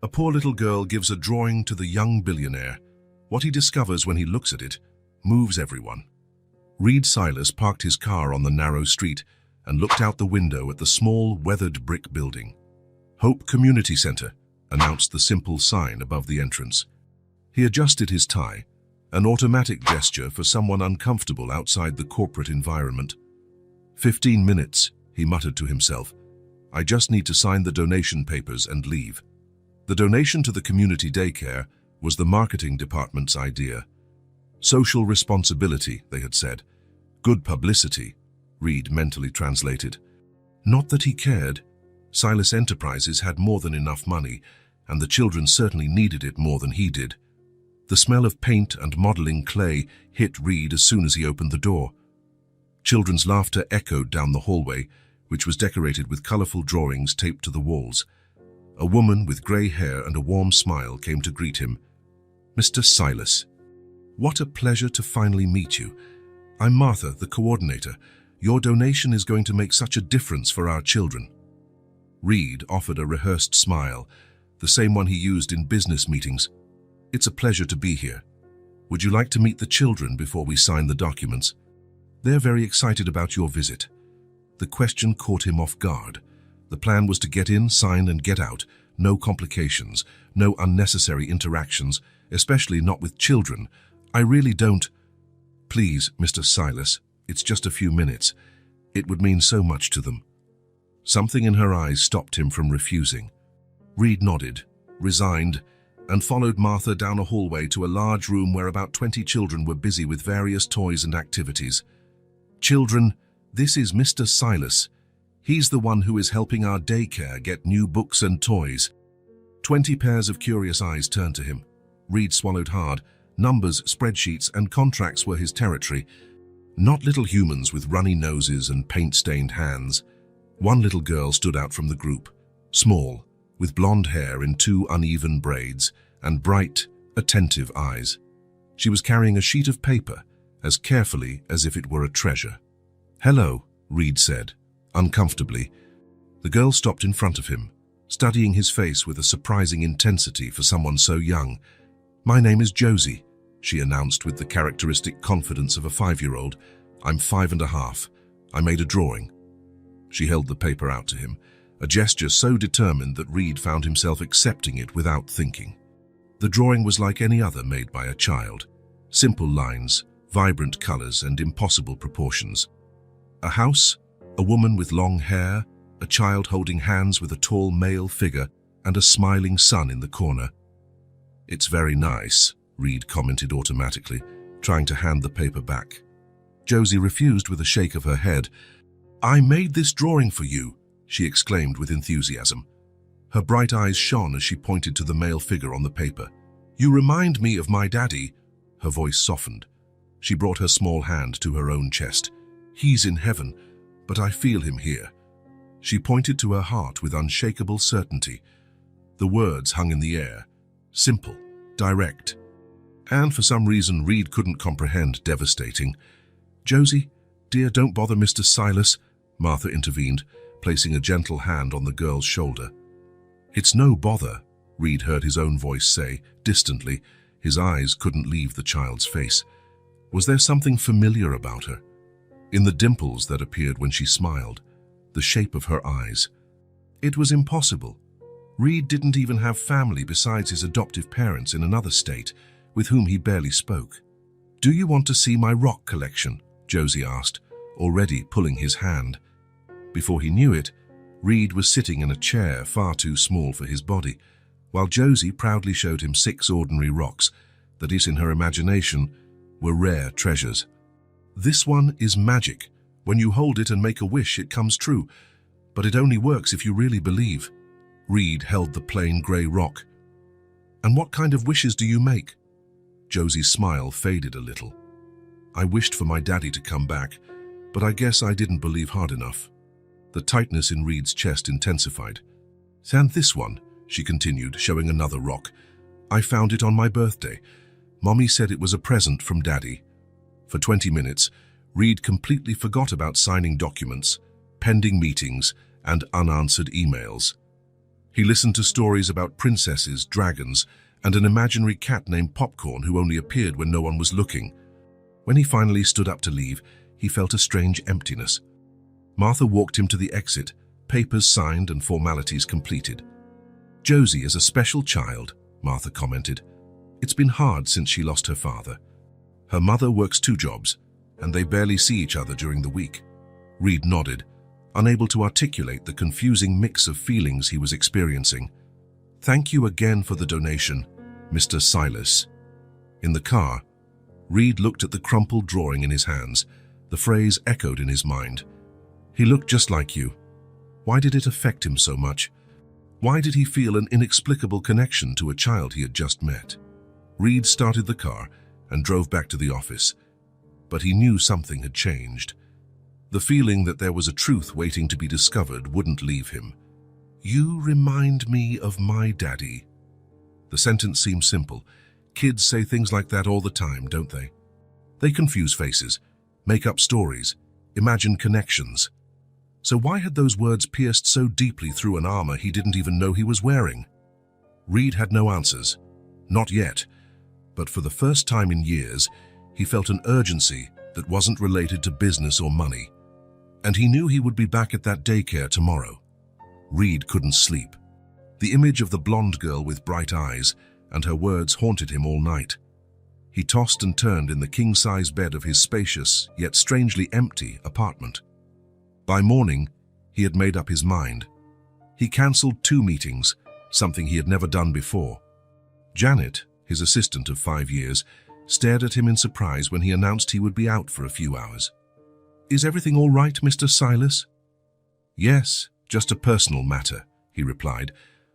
A poor little girl gives a drawing to the young billionaire. What he discovers when he looks at it moves everyone. Reed Silas parked his car on the narrow street and looked out the window at the small, weathered brick building. Hope Community Center, announced the simple sign above the entrance. He adjusted his tie, an automatic gesture for someone uncomfortable outside the corporate environment. 15 minutes, he muttered to himself. I just need to sign the donation papers and leave. The donation to the community daycare was the marketing department's idea. Social responsibility, they had said. Good publicity, Reed mentally translated. Not that he cared. Silas Enterprises had more than enough money, and the children certainly needed it more than he did. The smell of paint and modeling clay hit Reed as soon as he opened the door. Children's laughter echoed down the hallway, which was decorated with colorful drawings taped to the walls. A woman with gray hair and a warm smile came to greet him. Mr. Silas. What a pleasure to finally meet you. I'm Martha, the coordinator. Your donation is going to make such a difference for our children. Reed offered a rehearsed smile, the same one he used in business meetings. It's a pleasure to be here. Would you like to meet the children before we sign the documents? They're very excited about your visit. The question caught him off guard. The plan was to get in, sign, and get out. No complications, no unnecessary interactions, especially not with children. I really don't. Please, Mr. Silas, it's just a few minutes. It would mean so much to them. Something in her eyes stopped him from refusing. Reed nodded, resigned, and followed Martha down a hallway to a large room where about 20 children were busy with various toys and activities. Children, this is Mr. Silas. He's the one who is helping our daycare get new books and toys. 20 pairs of curious eyes turned to him. Reed swallowed hard. Numbers, spreadsheets, and contracts were his territory. Not little humans with runny noses and paint-stained hands. One little girl stood out from the group, small, with blonde hair in 2 uneven braids and bright, attentive eyes. She was carrying a sheet of paper, as carefully as if it were a treasure. Hello, Reed said, uncomfortably. The girl stopped in front of him, studying his face with a surprising intensity for someone so young. My name is Josie, she announced with the characteristic confidence of a 5-year-old. I'm 5.5. I made a drawing. She held the paper out to him, a gesture so determined that Reed found himself accepting it without thinking. The drawing was like any other made by a child. Simple lines, vibrant colors, and impossible proportions. A house, a woman with long hair, a child holding hands with a tall male figure, and a smiling sun in the corner. It's very nice, Reed commented automatically, trying to hand the paper back. Josie refused with a shake of her head. I made this drawing for you, she exclaimed with enthusiasm. Her bright eyes shone as she pointed to the male figure on the paper. You remind me of my daddy. Her voice softened. She brought her small hand to her own chest. He's in heaven, but I feel him here. She pointed to her heart with unshakable certainty. The words hung in the air, simple, direct, and for some reason Reed couldn't comprehend devastating. Josie, dear, don't bother Mr. Silas, Martha intervened, placing a gentle hand on the girl's shoulder. It's no bother, Reed heard his own voice say, distantly. His eyes couldn't leave the child's face. Was there something familiar about her? In the dimples that appeared when she smiled, the shape of her eyes. It was impossible. Reed didn't even have family besides his adoptive parents in another state, with whom he barely spoke. Do you want to see my rock collection? Josie asked, already pulling his hand. Before he knew it, Reed was sitting in a chair far too small for his body, while Josie proudly showed him 6 ordinary rocks that, in her imagination, were rare treasures. This one is magic. When you hold it and make a wish, it comes true, but it only works if you really believe. Reed held the plain grey rock. And what kind of wishes do you make? Josie's smile faded a little. I wished for my daddy to come back, but I guess I didn't believe hard enough. The tightness in Reed's chest intensified. And this one, she continued, showing another rock. I found it on my birthday. Mommy said it was a present from Daddy. For 20 minutes, Reed completely forgot about signing documents, pending meetings, and unanswered emails. He listened to stories about princesses, dragons, and an imaginary cat named Popcorn who only appeared when no one was looking. When he finally stood up to leave, he felt a strange emptiness. Martha walked him to the exit, papers signed and formalities completed. "Josie is a special child," Martha commented. "It's been hard since she lost her father. Her mother works 2 jobs, and they barely see each other during the week." Reed nodded, unable to articulate the confusing mix of feelings he was experiencing. "Thank you again for the donation, Mr. Silas." In the car, Reed looked at the crumpled drawing in his hands. The phrase echoed in his mind. "He looked just like you." Why did it affect him so much? Why did he feel an inexplicable connection to a child he had just met? Reed started the car and drove back to the office, but he knew something had changed. The feeling that there was a truth waiting to be discovered wouldn't leave him. "You remind me of my daddy." The sentence seemed simple. Kids say things like that all the time, don't they? They confuse faces, make up stories, imagine connections. So why had those words pierced so deeply through an armor he didn't even know he was wearing? Reed had no answers. Not yet. But for the first time in years, he felt an urgency that wasn't related to business or money. And he knew he would be back at that daycare tomorrow. Reed couldn't sleep. The image of the blonde girl with bright eyes and her words haunted him all night. He tossed and turned in the king-size bed of his spacious, yet strangely empty, apartment. By morning, he had made up his mind. He cancelled 2 meetings, something he had never done before. Janet, his assistant of 5 years, stared at him in surprise when he announced he would be out for a few hours. "Is everything all right, Mr. Silas?" "Yes, just a personal matter," he replied,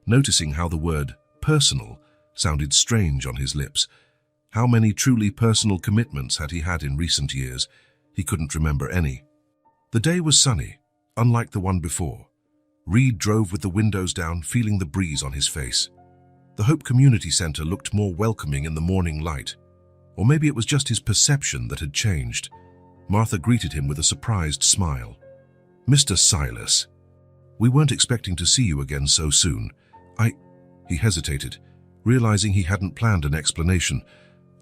noticing how the word personal sounded strange on his lips. How many truly personal commitments had he had in recent years? He couldn't remember any. The day was sunny, unlike the one before. Reed drove with the windows down, feeling the breeze on his face. The Hope Community Center looked more welcoming in the morning light. Or maybe it was just his perception that had changed. Martha greeted him with a surprised smile. "Mr. Silas, we weren't expecting to see you again so soon. He hesitated, realizing he hadn't planned an explanation.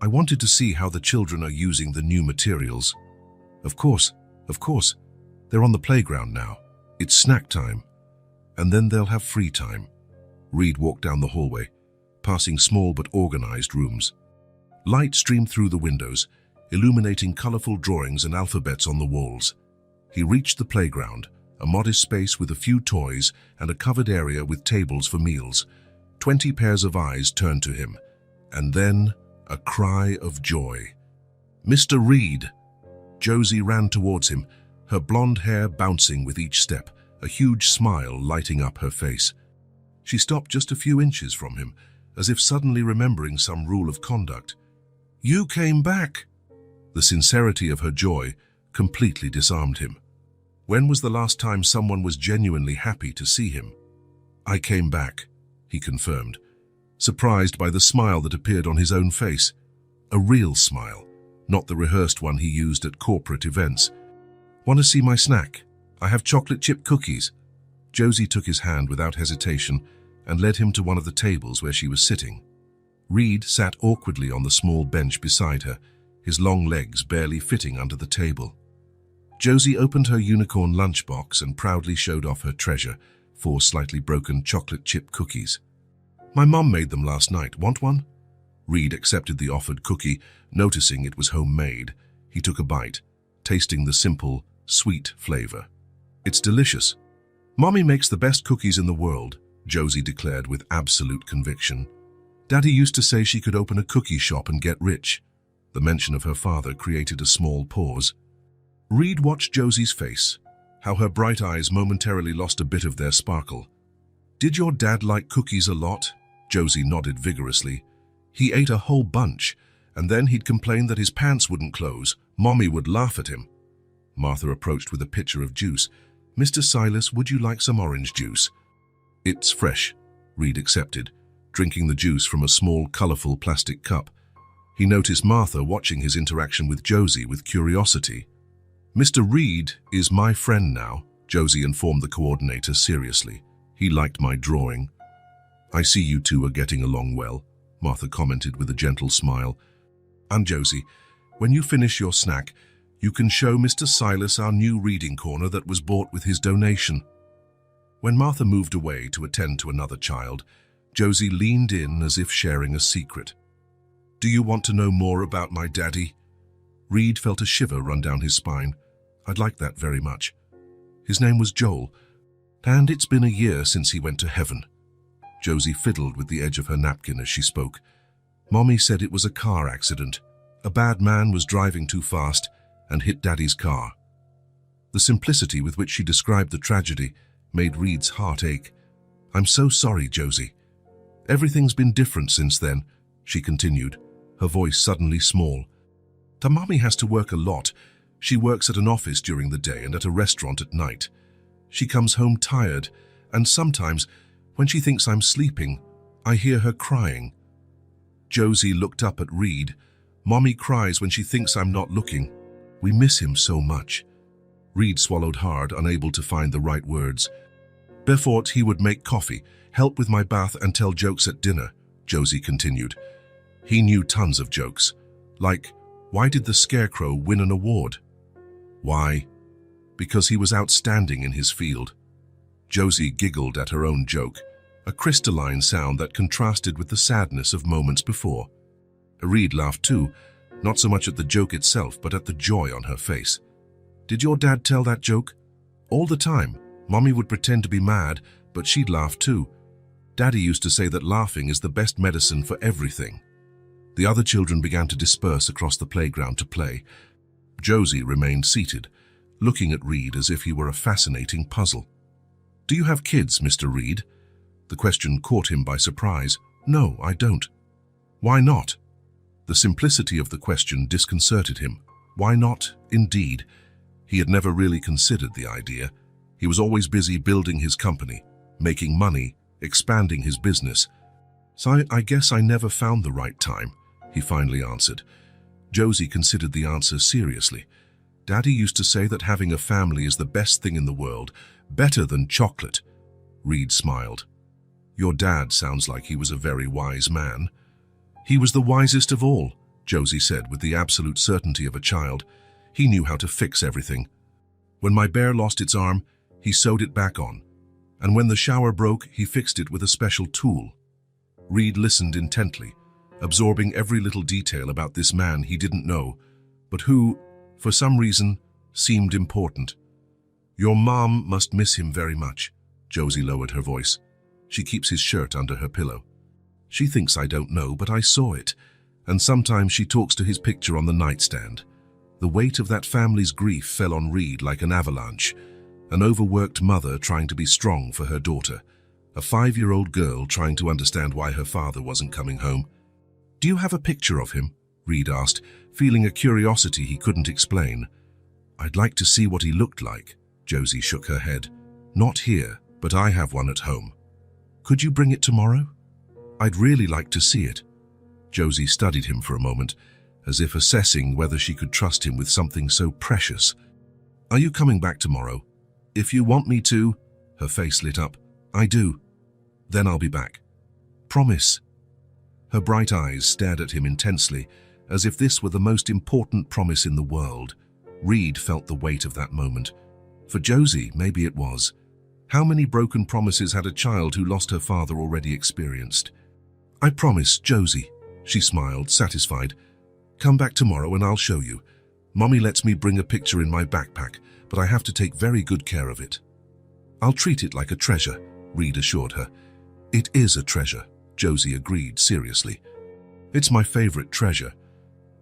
"I wanted to see how the children are using the new materials." Of course. They're on the playground now. It's snack time. And then they'll have free time." Reed walked down the hallway, passing small but organized rooms. Light streamed through the windows, illuminating colorful drawings and alphabets on the walls. He reached the playground, a modest space with a few toys and a covered area with tables for meals. 20 pairs of eyes turned to him, and then a cry of joy. "Mr. Reed!" Josie ran towards him, her blonde hair bouncing with each step, a huge smile lighting up her face. She stopped just a few inches from him, as if suddenly remembering some rule of conduct. "You came back!" The sincerity of her joy completely disarmed him. When was the last time someone was genuinely happy to see him? "I came back," he confirmed, surprised by the smile that appeared on his own face. A real smile, not the rehearsed one he used at corporate events. "Want to see my snack? I have chocolate chip cookies." Josie took his hand without hesitation and led him to one of the tables where she was sitting. Reed sat awkwardly on the small bench beside her, his long legs barely fitting under the table. Josie opened her unicorn lunchbox and proudly showed off her treasure, 4 slightly broken chocolate chip cookies. "My mom made them last night. Want one?" Reed accepted the offered cookie, noticing it was homemade. He took a bite, tasting the simple, sweet flavor. "It's delicious. Mommy makes the best cookies in the world," Josie declared with absolute conviction. "Daddy used to say she could open a cookie shop and get rich." The mention of her father created a small pause. Reed watched Josie's face, how her bright eyes momentarily lost a bit of their sparkle. "Did your dad like cookies a lot?" Josie nodded vigorously. "He ate a whole bunch, and then he'd complain that his pants wouldn't close. Mommy would laugh at him." Martha approached with a pitcher of juice. "Mr. Silas, would you like some orange juice?" "It's fresh," Reed accepted, drinking the juice from a small, colorful plastic cup. He noticed Martha watching his interaction with Josie with curiosity. "Mr. Reed is my friend now," Josie informed the coordinator seriously. "He liked my drawing." I see you two are getting along well, Martha commented with a gentle smile. And Josie, when you finish your snack, you can show Mr. Silas our new reading corner that was bought with his donation. When Martha moved away to attend to another child, Josie leaned in as if sharing a secret. Do you want to know more about my daddy? Reed felt a shiver run down his spine. I'd like that very much. His name was Joel, and it's been a year since he went to heaven. Josie fiddled with the edge of her napkin as she spoke. Mommy said it was a car accident. A bad man was driving too fast and hit Daddy's car. The simplicity with which she described the tragedy made Reed's heart ache. I'm so sorry, Josie. Everything's been different since then, she continued, her voice suddenly small. Mommy has to work a lot. She works at an office during the day and at a restaurant at night. She comes home tired, and sometimes, when she thinks I'm sleeping, I hear her crying. Josie looked up at Reed. Mommy cries when she thinks I'm not looking. We miss him so much. Reed swallowed hard, unable to find the right words. Before he would make coffee, help with my bath and tell jokes at dinner, Josie continued. He knew tons of jokes, like, why did the Scarecrow win an award? Why? Because he was outstanding in his field. Josie giggled at her own joke, a crystalline sound that contrasted with the sadness of moments before. Reed laughed too, not so much at the joke itself, but at the joy on her face. Did your dad tell that joke? All the time. Mommy would pretend to be mad, but she'd laugh too. Daddy used to say that laughing is the best medicine for everything. The other children began to disperse across the playground to play. Josie remained seated, looking at Reed as if he were a fascinating puzzle. Do you have kids, Mr. Reed? The question caught him by surprise. No, I don't. Why not? The simplicity of the question disconcerted him. Why not, indeed? He had never really considered the idea. He was always busy building his company, making money, expanding his business. So I guess I never found the right time, he finally answered. Josie considered the answer seriously. Daddy used to say that having a family is the best thing in the world, better than chocolate. Reed smiled. Your dad sounds like he was a very wise man. He was the wisest of all, Josie said with the absolute certainty of a child. He knew how to fix everything. When my bear lost its arm, he sewed it back on. And when the shower broke, he fixed it with a special tool. Reed listened intently, absorbing every little detail about this man he didn't know, but who, for some reason, seemed important. Your mom must miss him very much, Josie lowered her voice. She keeps his shirt under her pillow. She thinks I don't know, but I saw it, and sometimes she talks to his picture on the nightstand. The weight of that family's grief fell on Reed like an avalanche, an overworked mother trying to be strong for her daughter, a 5-year-old girl trying to understand why her father wasn't coming home. Do you have a picture of him? Reed asked, feeling a curiosity he couldn't explain. I'd like to see what he looked like. Josie shook her head. Not here, but I have one at home. Could you bring it tomorrow? I'd really like to see it. Josie studied him for a moment, as if assessing whether she could trust him with something so precious. Are you coming back tomorrow? If you want me to. Her face lit up. I do. Then I'll be back. Promise. Her bright eyes stared at him intensely, as if this were the most important promise in the world. Reed felt the weight of that moment. For Josie, maybe it was. How many broken promises had a child who lost her father already experienced? I promise, Josie, she smiled, satisfied. Come back tomorrow and I'll show you. Mommy lets me bring a picture in my backpack, but I have to take very good care of it. I'll treat it like a treasure, Reed assured her. It is a treasure, Josie agreed seriously. It's my favorite treasure.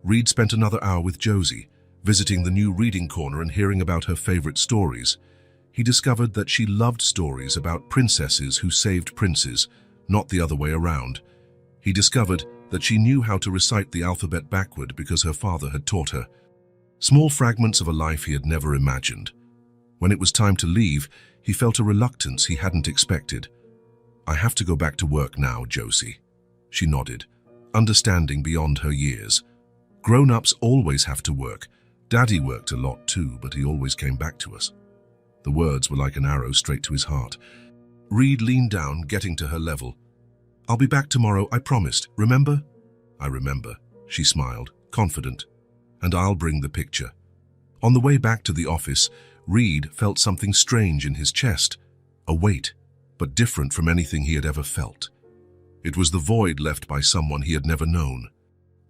Reed spent another hour with Josie, visiting the new reading corner and hearing about her favorite stories. He discovered that she loved stories about princesses who saved princes, not the other way around. He discovered that she knew how to recite the alphabet backward because her father had taught her. Small fragments of a life he had never imagined. When it was time to leave, he felt a reluctance he hadn't expected. I have to go back to work now, Josie. She nodded, understanding beyond her years. Grown-ups always have to work. Daddy worked a lot too, but he always came back to us. The words were like an arrow straight to his heart. Reed leaned down, getting to her level. I'll be back tomorrow, I promised. Remember? I remember, she smiled, confident. And I'll bring the picture. On the way back to the office, Reed felt something strange in his chest, a weight, but different from anything he had ever felt. It was the void left by someone he had never known.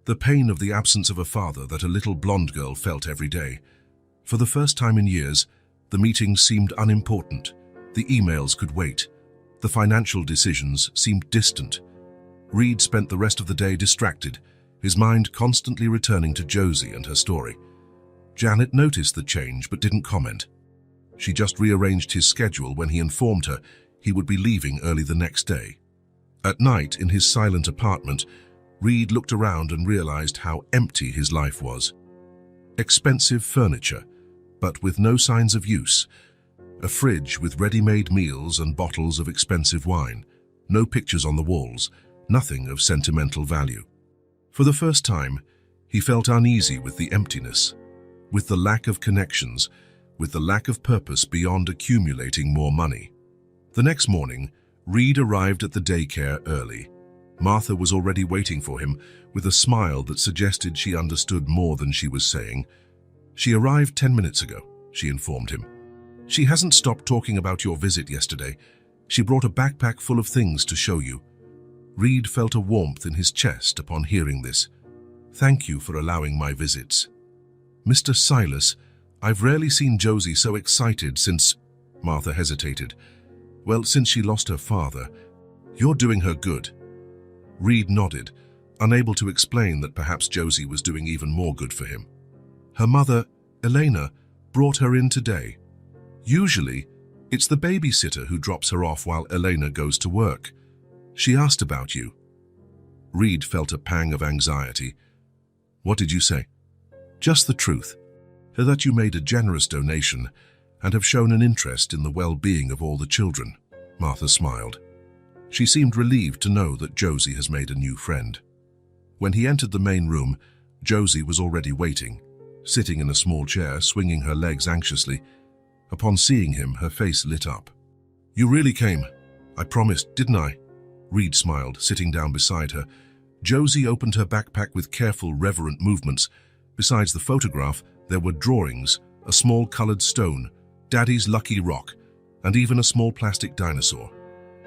The pain of the absence of a father that a little blonde girl felt every day. For the first time in years, the meetings seemed unimportant. The emails could wait. The financial decisions seemed distant. Reed spent the rest of the day distracted, his mind constantly returning to Josie and her story. Janet noticed the change but didn't comment. She just rearranged his schedule when he informed her he would be leaving early the next day. At night, in his silent apartment, Reed looked around and realized how empty his life was. Expensive furniture, but with no signs of use. A fridge with ready-made meals and bottles of expensive wine. No pictures on the walls, nothing of sentimental value. For the first time, he felt uneasy with the emptiness, with the lack of connections, with the lack of purpose beyond accumulating more money. The next morning, Reed arrived at the daycare early. Martha was already waiting for him, with a smile that suggested she understood more than she was saying. She arrived 10 minutes ago, she informed him. She hasn't stopped talking about your visit yesterday. She brought a backpack full of things to show you. Reed felt a warmth in his chest upon hearing this. Thank you for allowing my visits. Mr. Silas, I've rarely seen Josie so excited since... Martha hesitated. Well, since she lost her father. You're doing her good. Reed nodded, unable to explain that perhaps Josie was doing even more good for him. Her mother, Elena, brought her in today. Usually, it's the babysitter who drops her off while Elena goes to work. She asked about you. Reed felt a pang of anxiety. What did you say? Just the truth. That you made a generous donation and have shown an interest in the well-being of all the children. Martha smiled. She seemed relieved to know that Josie has made a new friend. When he entered the main room, Josie was already waiting, sitting in a small chair, swinging her legs anxiously. Upon seeing him, her face lit up. You really came. I promised, didn't I? Reed smiled, sitting down beside her. Josie opened her backpack with careful, reverent movements. Besides the photograph, there were drawings, a small colored stone, Daddy's lucky rock, and even a small plastic dinosaur.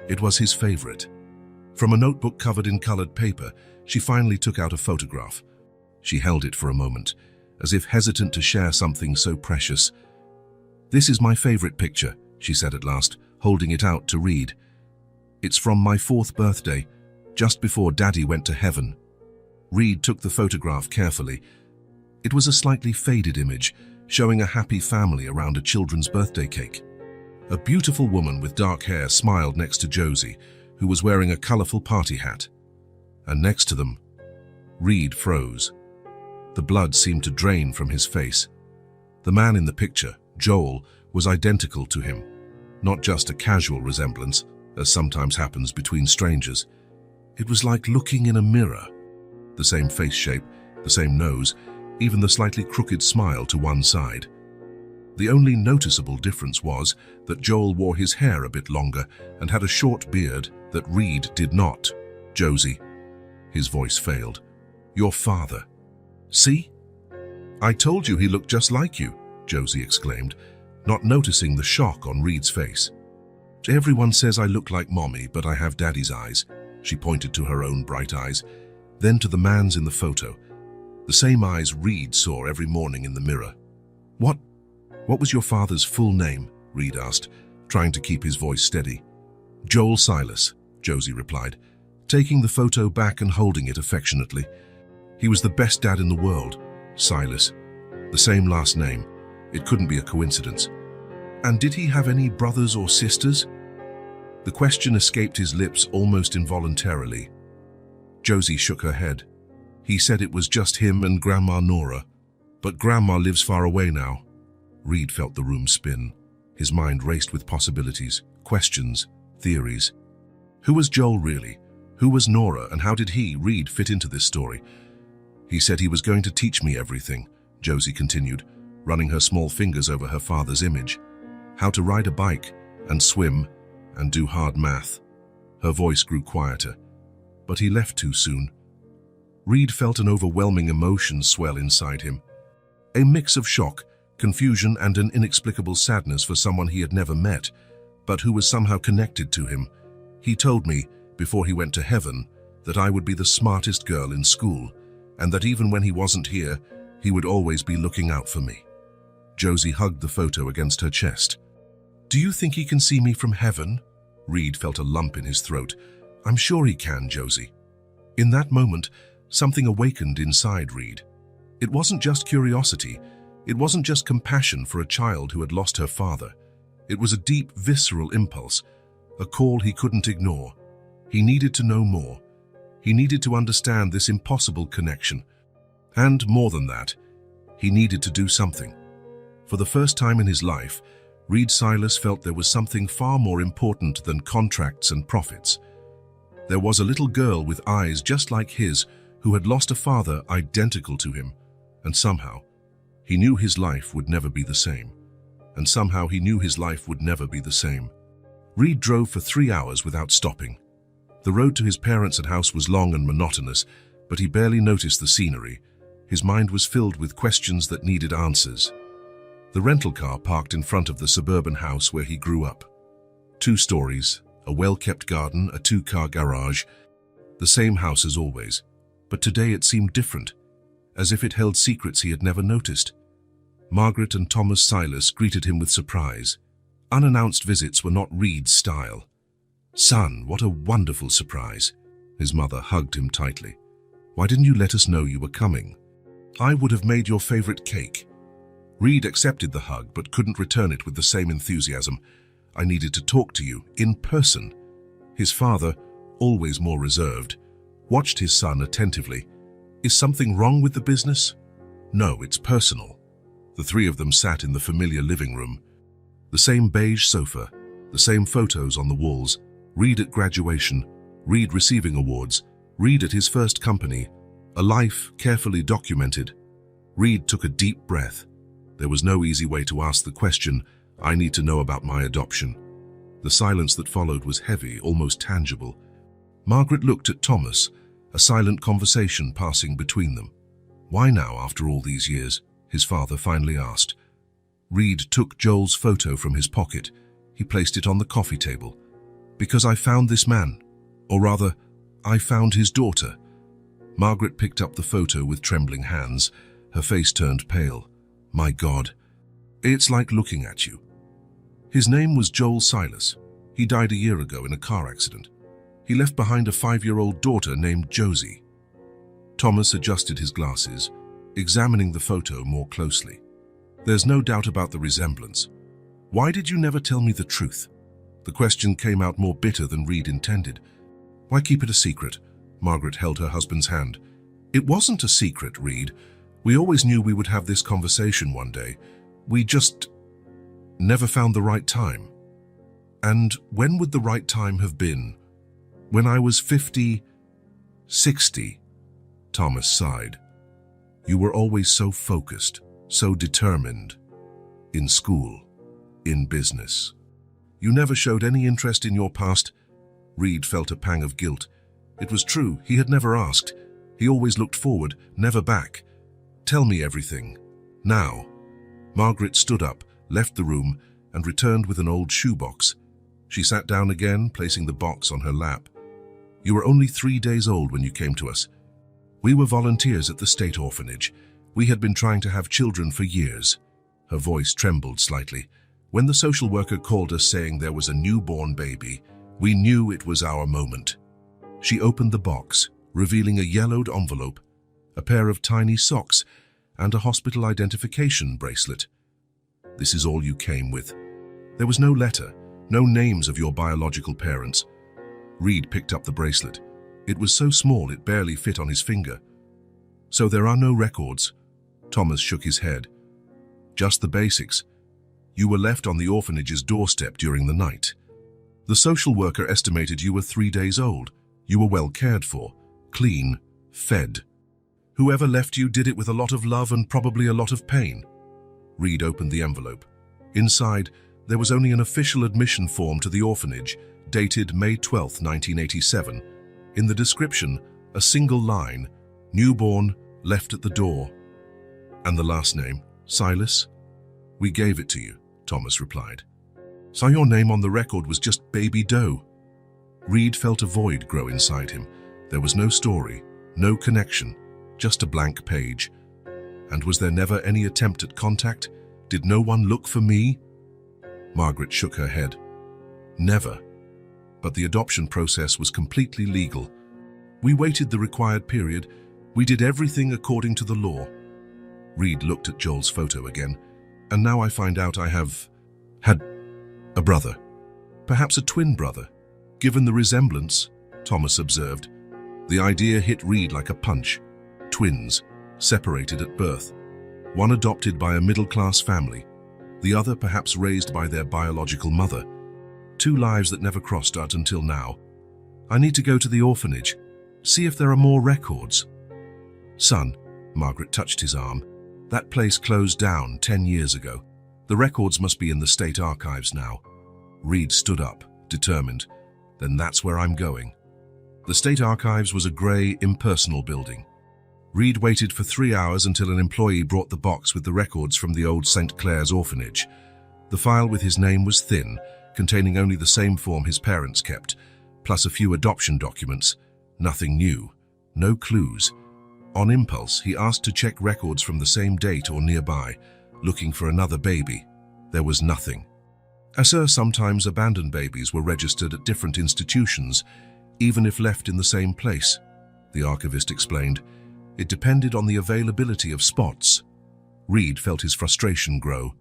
It was his favorite. From a notebook covered in colored paper, she finally took out a photograph. She held it for a moment, as if hesitant to share something so precious. This is my favorite picture, she said at last, holding it out to Reed. It's from my 4th birthday, just before Daddy went to heaven. Reed took the photograph carefully. It was a slightly faded image, showing a happy family around a children's birthday cake. A beautiful woman with dark hair smiled next to Josie, who was wearing a colorful party hat. And next to them, Reed froze. The blood seemed to drain from his face. The man in the picture, Joel, was identical to him. Not just a casual resemblance, as sometimes happens between strangers. It was like looking in a mirror. The same face shape, the same nose, even the slightly crooked smile to one side. The only noticeable difference was that Joel wore his hair a bit longer and had a short beard that Reed did not. Josie. His voice failed. Your father. See? I told you he looked just like you, Josie exclaimed, not noticing the shock on Reed's face. Everyone says I look like Mommy, but I have Daddy's eyes. She pointed to her own bright eyes, then to the man's in the photo. The same eyes Reed saw every morning in the mirror. What was your father's full name? Reed asked, trying to keep his voice steady. Joel Silas, Josie replied, taking the photo back and holding it affectionately. He was the best dad in the world, Silas. The same last name. It couldn't be a coincidence. And did he have any brothers or sisters? The question escaped his lips almost involuntarily. Josie shook her head. He said it was just him and Grandma Nora. But Grandma lives far away now. Reed felt the room spin. His mind raced with possibilities, questions, theories. Who was Joel really? Who was Nora, and how did he, Reed, fit into this story? He said he was going to teach me everything, Josie continued, running her small fingers over her father's image. How to ride a bike, and swim, and do hard math. Her voice grew quieter. but he left too soon. Reed felt an overwhelming emotion swell inside him. A mix of shock, confusion, and an inexplicable sadness for someone he had never met, but who was somehow connected to him. He told me, before he went to heaven, that I would be the smartest girl in school, and that even when he wasn't here, he would always be looking out for me. Josie hugged the photo against her chest. "Do you think he can see me from heaven?" Reed felt a lump in his throat. "I'm sure he can, Josie." In that moment, something awakened inside Reed. It wasn't just curiosity. It wasn't just compassion for a child who had lost her father. It was a deep, visceral impulse, a call he couldn't ignore. He needed to know more. He needed to understand this impossible connection. And more than that, he needed to do something. For the first time in his life, Reed Silas felt there was something far more important than contracts and profits. There was a little girl with eyes just like his who had lost a father identical to him, and somehow, he knew his life would never be the same. Reed drove for 3 hours without stopping. The road to his parents' house was long and monotonous, but he barely noticed the scenery. His mind was filled with questions that needed answers. The rental car parked in front of the suburban house where he grew up. 2 stories, a well-kept garden, a 2-car garage. The same house as always, but today it seemed different, as if it held secrets he had never noticed. Margaret and Thomas Silas greeted him with surprise. Unannounced visits were not Reed's style. "Son, what a wonderful surprise." His mother hugged him tightly. "Why didn't you let us know you were coming? I would have made your favorite cake." Reed accepted the hug but couldn't return it with the same enthusiasm. "I needed to talk to you, in person." His father, always more reserved, watched his son attentively. "Is something wrong with the business?" "No, it's personal." The 3 of them sat in the familiar living room. The same beige sofa, the same photos on the walls. Reed at graduation, Reed receiving awards, Reed at his first company, a life carefully documented. Reed took a deep breath. There was no easy way to ask the question, "I need to know about my adoption." The silence that followed was heavy, almost tangible. Margaret looked at Thomas, a silent conversation passing between them. "Why now, after all these years?" his father finally asked. Reed took Joel's photo from his pocket. He placed it on the coffee table. "Because I found this man. Or rather, I found his daughter." Margaret picked up the photo with trembling hands. Her face turned pale. "My God, it's like looking at you." His name was Joel Silas. He died a year ago in a car accident. He left behind a 5-year-old daughter named Josie. Thomas adjusted his glasses, examining the photo more closely. "There's no doubt about the resemblance. Why did you never tell me the truth?" The question came out more bitter than Reed intended. "Why keep it a secret?" Margaret held her husband's hand. "It wasn't a secret, Reed. We always knew we would have this conversation one day. We just never found the right time." "And when would the right time have been?" "When I was 50, 60, Thomas sighed. "You were always so focused, so determined. In school, in business. You never showed any interest in your past." Reed felt a pang of guilt. It was true, he had never asked. He always looked forward, never back. "Tell me everything. Now." Margaret stood up, left the room, and returned with an old shoebox. She sat down again, placing the box on her lap. "You were only 3 days old when you came to us. We were volunteers at the state orphanage. We had been trying to have children for years." Her voice trembled slightly. "When the social worker called us saying there was a newborn baby, we knew it was our moment." She opened the box, revealing a yellowed envelope, a pair of tiny socks, and a hospital identification bracelet. "This is all you came with." There was no letter, no names of your biological parents. Reed picked up the bracelet. It was so small it barely fit on his finger. "So there are no records?" Thomas shook his head. "Just the basics. You were left on the orphanage's doorstep during the night. The social worker estimated you were 3 days old. You were well cared for, clean, fed. Whoever left you did it with a lot of love and probably a lot of pain." Reed opened the envelope. Inside, there was only an official admission form to the orphanage, dated May 12, 1987. In the description, a single line, newborn, left at the door. And the last name, Silas? We gave it to you, Thomas replied. So your name on the record was just Baby Doe. Reed felt a void grow inside him. There was no story, no connection, just a blank page. And was there never any attempt at contact? Did no one look for me? Margaret shook her head. Never. But the adoption process was completely legal. We waited the required period. We did everything according to the law. Reed looked at Joel's photo again. And now I find out I have had a brother. Perhaps a twin brother. Given the resemblance, Thomas observed. The idea hit Reed like a punch. Twins, separated at birth. One adopted by a middle-class family. The other perhaps raised by their biological mother. Two lives that never crossed out until now. I need to go to the orphanage. See if there are more records. Son, Margaret touched his arm. That place closed down 10 years ago. The records must be in the state archives now. Reed stood up, determined. Then that's where I'm going. The state archives was a grey, impersonal building. Reed waited for 3 hours until an employee brought the box with the records from the old St. Clair's orphanage. The file with his name was thin, containing only the same form his parents kept, plus a few adoption documents. Nothing new. No clues. On impulse, he asked to check records from the same date or nearby, looking for another baby. There was nothing. Sometimes abandoned babies were registered at different institutions, even if left in the same place, the archivist explained. It depended on the availability of spots. Reed felt his frustration grow.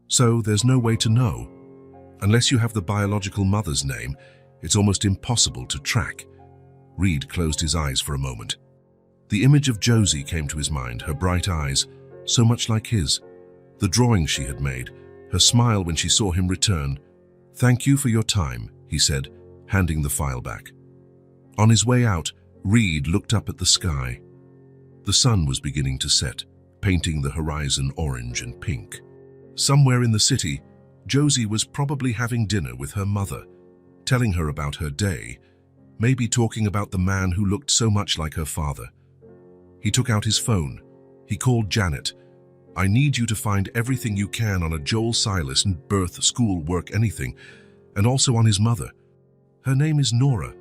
So there's no way to know. Unless you have the biological mother's name, it's almost impossible to track. Reed closed his eyes for a moment. The image of Josie came to his mind, her bright eyes, so much like his. The drawing she had made, her smile when she saw him return. Thank you for your time, he said, handing the file back. On his way out, Reed looked up at the sky. The sun was beginning to set, painting the horizon orange and pink. Somewhere in the city, Josie was probably having dinner with her mother, telling her about her day, maybe talking about the man who looked so much like her father. He took out his phone. He called Janet. I need you to find everything you can on a Joel Silas and birth, school, work, anything, and also on his mother. Her name is Nora.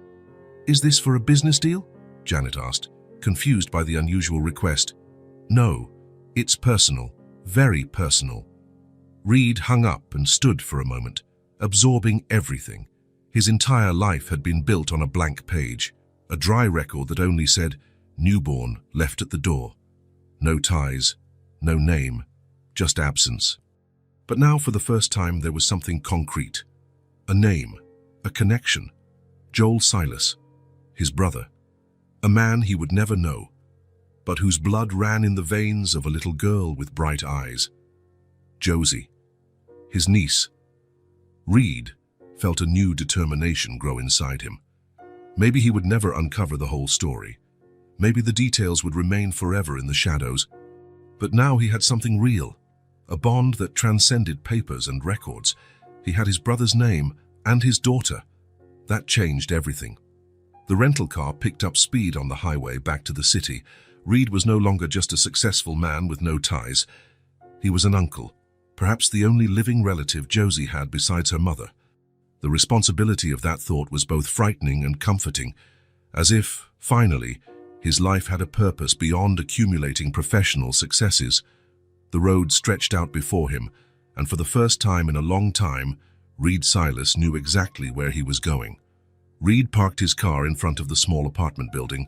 Is this for a business deal? Janet asked, confused by the unusual request. No, it's personal, very personal. Reed hung up and stood for a moment, absorbing everything. His entire life had been built on a blank page, a dry record that only said, newborn, left at the door. No ties, no name, just absence. But now for the first time there was something concrete. A name, a connection. Joel Silas, his brother. A man he would never know, but whose blood ran in the veins of a little girl with bright eyes. Josie, his niece. Reed felt a new determination grow inside him. Maybe he would never uncover the whole story. Maybe the details would remain forever in the shadows. But now he had something real, a bond that transcended papers and records. He had his brother's name and his daughter. That changed everything. The rental car picked up speed on the highway back to the city. Reed was no longer just a successful man with no ties. He was an uncle, perhaps the only living relative Josie had besides her mother. The responsibility of that thought was both frightening and comforting, as if, finally, his life had a purpose beyond accumulating professional successes. The road stretched out before him, and for the first time in a long time, Reed Silas knew exactly where he was going. Reed parked his car in front of the small apartment building.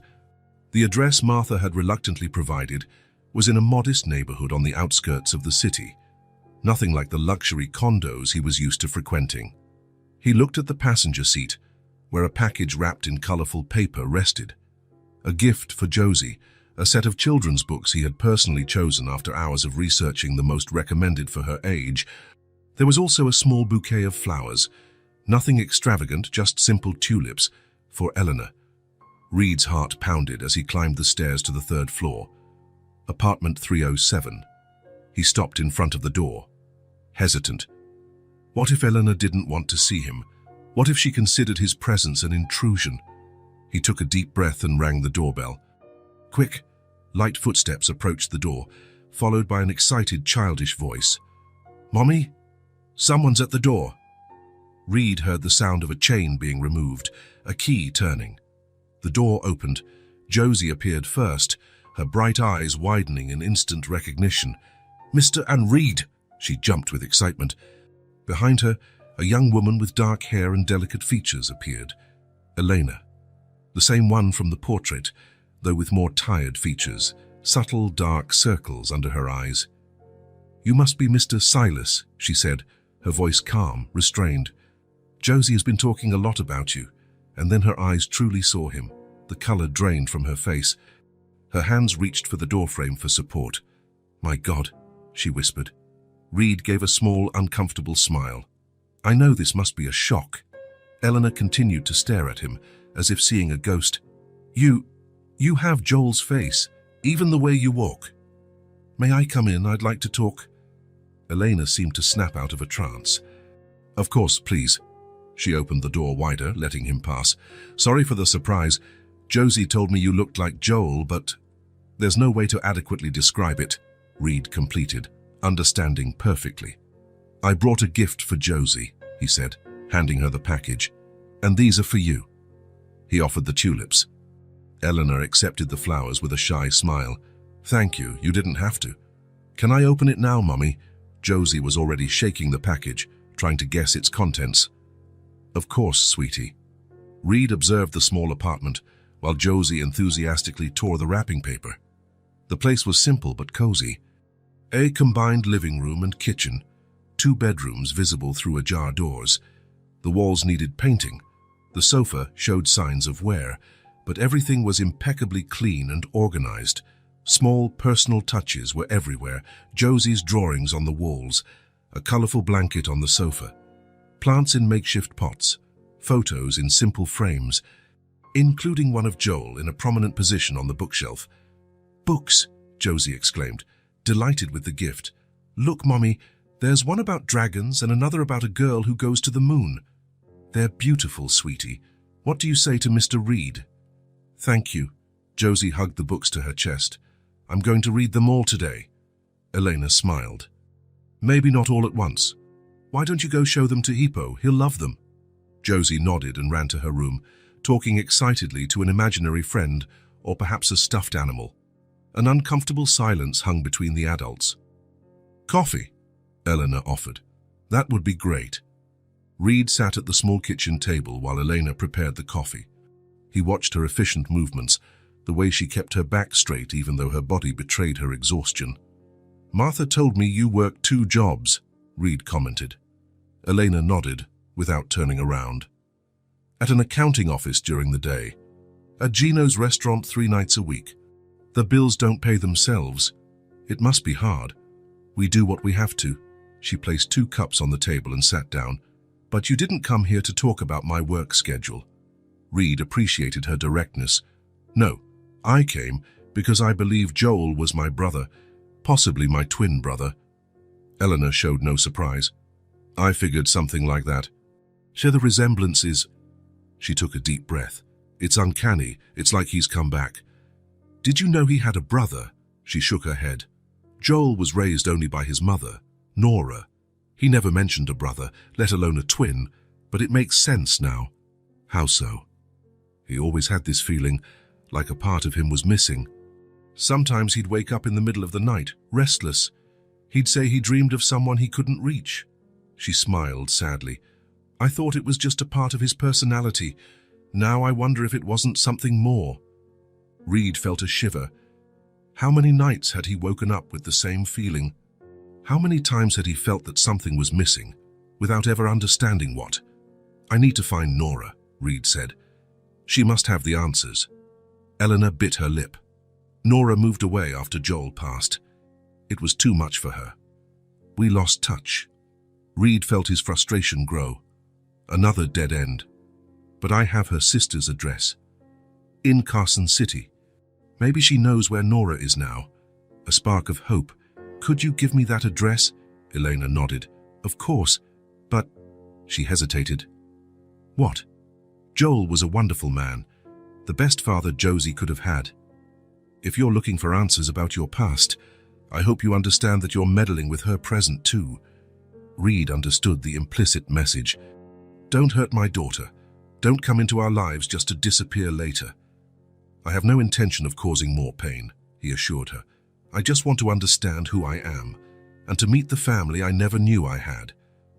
The address Martha had reluctantly provided was in a modest neighborhood on the outskirts of the city, nothing like the luxury condos he was used to frequenting. He looked at the passenger seat, where a package wrapped in colorful paper rested. A gift for Josie, a set of children's books he had personally chosen after hours of researching the most recommended for her age. There was also a small bouquet of flowers, nothing extravagant, just simple tulips, for Eleanor. Reed's heart pounded as he climbed the stairs to the third floor. Apartment 307. He stopped in front of the door, hesitant. What if Eleanor didn't want to see him? What if she considered his presence an intrusion? He took a deep breath and rang the doorbell. Quick, light footsteps approached the door, followed by an excited, childish voice. "Mommy? Someone's at the door." Reed heard the sound of a chain being removed, a key turning. The door opened. Josie appeared first, her bright eyes widening in instant recognition. "Mr. and Reed!" She jumped with excitement. Behind her, a young woman with dark hair and delicate features appeared. Elena. The same one from the portrait, though with more tired features, subtle dark circles under her eyes. "You must be Mr. Silas," she said, her voice calm, restrained. "Josie has been talking a lot about you." And then her eyes truly saw him. The color drained from her face. Her hands reached for the doorframe for support. "My God," she whispered. Reed gave a small, uncomfortable smile. "I know this must be a shock." Eleanor continued to stare at him, as if seeing a ghost. You have Joel's face, even the way you walk." "May I come in? I'd like to talk." Elena seemed to snap out of a trance. "Of course, please." She opened the door wider, letting him pass. "Sorry for the surprise. Josie told me you looked like Joel, but there's no way to adequately describe it," Reed completed, understanding perfectly. "I brought a gift for Josie," he said, handing her the package. "And these are for you." He offered the tulips. Eleanor accepted the flowers with a shy smile. "Thank you, you didn't have to." "Can I open it now, Mummy?" Josie was already shaking the package, trying to guess its contents. "Of course, sweetie." Reed observed the small apartment, while Josie enthusiastically tore the wrapping paper. The place was simple but cozy. A combined living room and kitchen, 2 bedrooms visible through ajar doors. The walls needed painting. The sofa showed signs of wear, but everything was impeccably clean and organized. Small personal touches were everywhere. Josie's drawings on the walls, a colorful blanket on the sofa, plants in makeshift pots, photos in simple frames, including one of Joel in a prominent position on the bookshelf. "Books!" Josie exclaimed, delighted with the gift. "Look, Mommy, there's one about dragons and another about a girl who goes to the moon. They're beautiful, sweetie. What do you say to Mr. Reed?" "Thank you." Josie hugged the books to her chest. "I'm going to read them all today." Elena smiled. "Maybe not all at once. Why don't you go show them to Hippo? He'll love them." Josie nodded and ran to her room, talking excitedly to an imaginary friend or perhaps a stuffed animal. An uncomfortable silence hung between the adults. "Coffee?" Eleanor offered. "That would be great." Reed sat at the small kitchen table while Elena prepared the coffee. He watched her efficient movements, the way she kept her back straight even though her body betrayed her exhaustion. "Martha told me you work 2 jobs, Reed commented. Elena nodded, without turning around. "At an accounting office during the day. At Gino's restaurant 3 nights a week. The bills don't pay themselves. It must be hard. We do what we have to." She placed 2 cups on the table and sat down. "But you didn't come here to talk about my work schedule." Reed appreciated her directness. "No, I came because I believe Joel was my brother, possibly my twin brother." Eleanor showed no surprise. "I figured something like that. Share the resemblances." She took a deep breath. "It's uncanny. It's like he's come back." "Did you know he had a brother?" She shook her head. "Joel was raised only by his mother, Nora. He never mentioned a brother, let alone a twin, but it makes sense now." "How so?" "He always had this feeling, like a part of him was missing. Sometimes he'd wake up in the middle of the night, restless. He'd say he dreamed of someone he couldn't reach." She smiled sadly. "I thought it was just a part of his personality. Now I wonder if it wasn't something more." Reed felt a shiver. How many nights had he woken up with the same feeling? How many times had he felt that something was missing, without ever understanding what? "I need to find Nora," Reed said. "She must have the answers." Eleanor bit her lip. Nora moved away after Joel passed. It was too much for her. "We lost touch." Reed felt his frustration grow. Another dead end. "But I have her sister's address. In Carson City. Maybe she knows where Nora is now." A spark of hope. "Could you give me that address?" Elena nodded. "Of course, but..." She hesitated. "What?" "Joel was a wonderful man. The best father Josie could have had. If you're looking for answers about your past, I hope you understand that you're meddling with her present too. Reed understood the implicit message. Don't hurt my daughter. Don't come into our lives just to disappear later. I have no intention of causing more pain, he assured her. I just want to understand who I am, and to meet the family I never knew I had.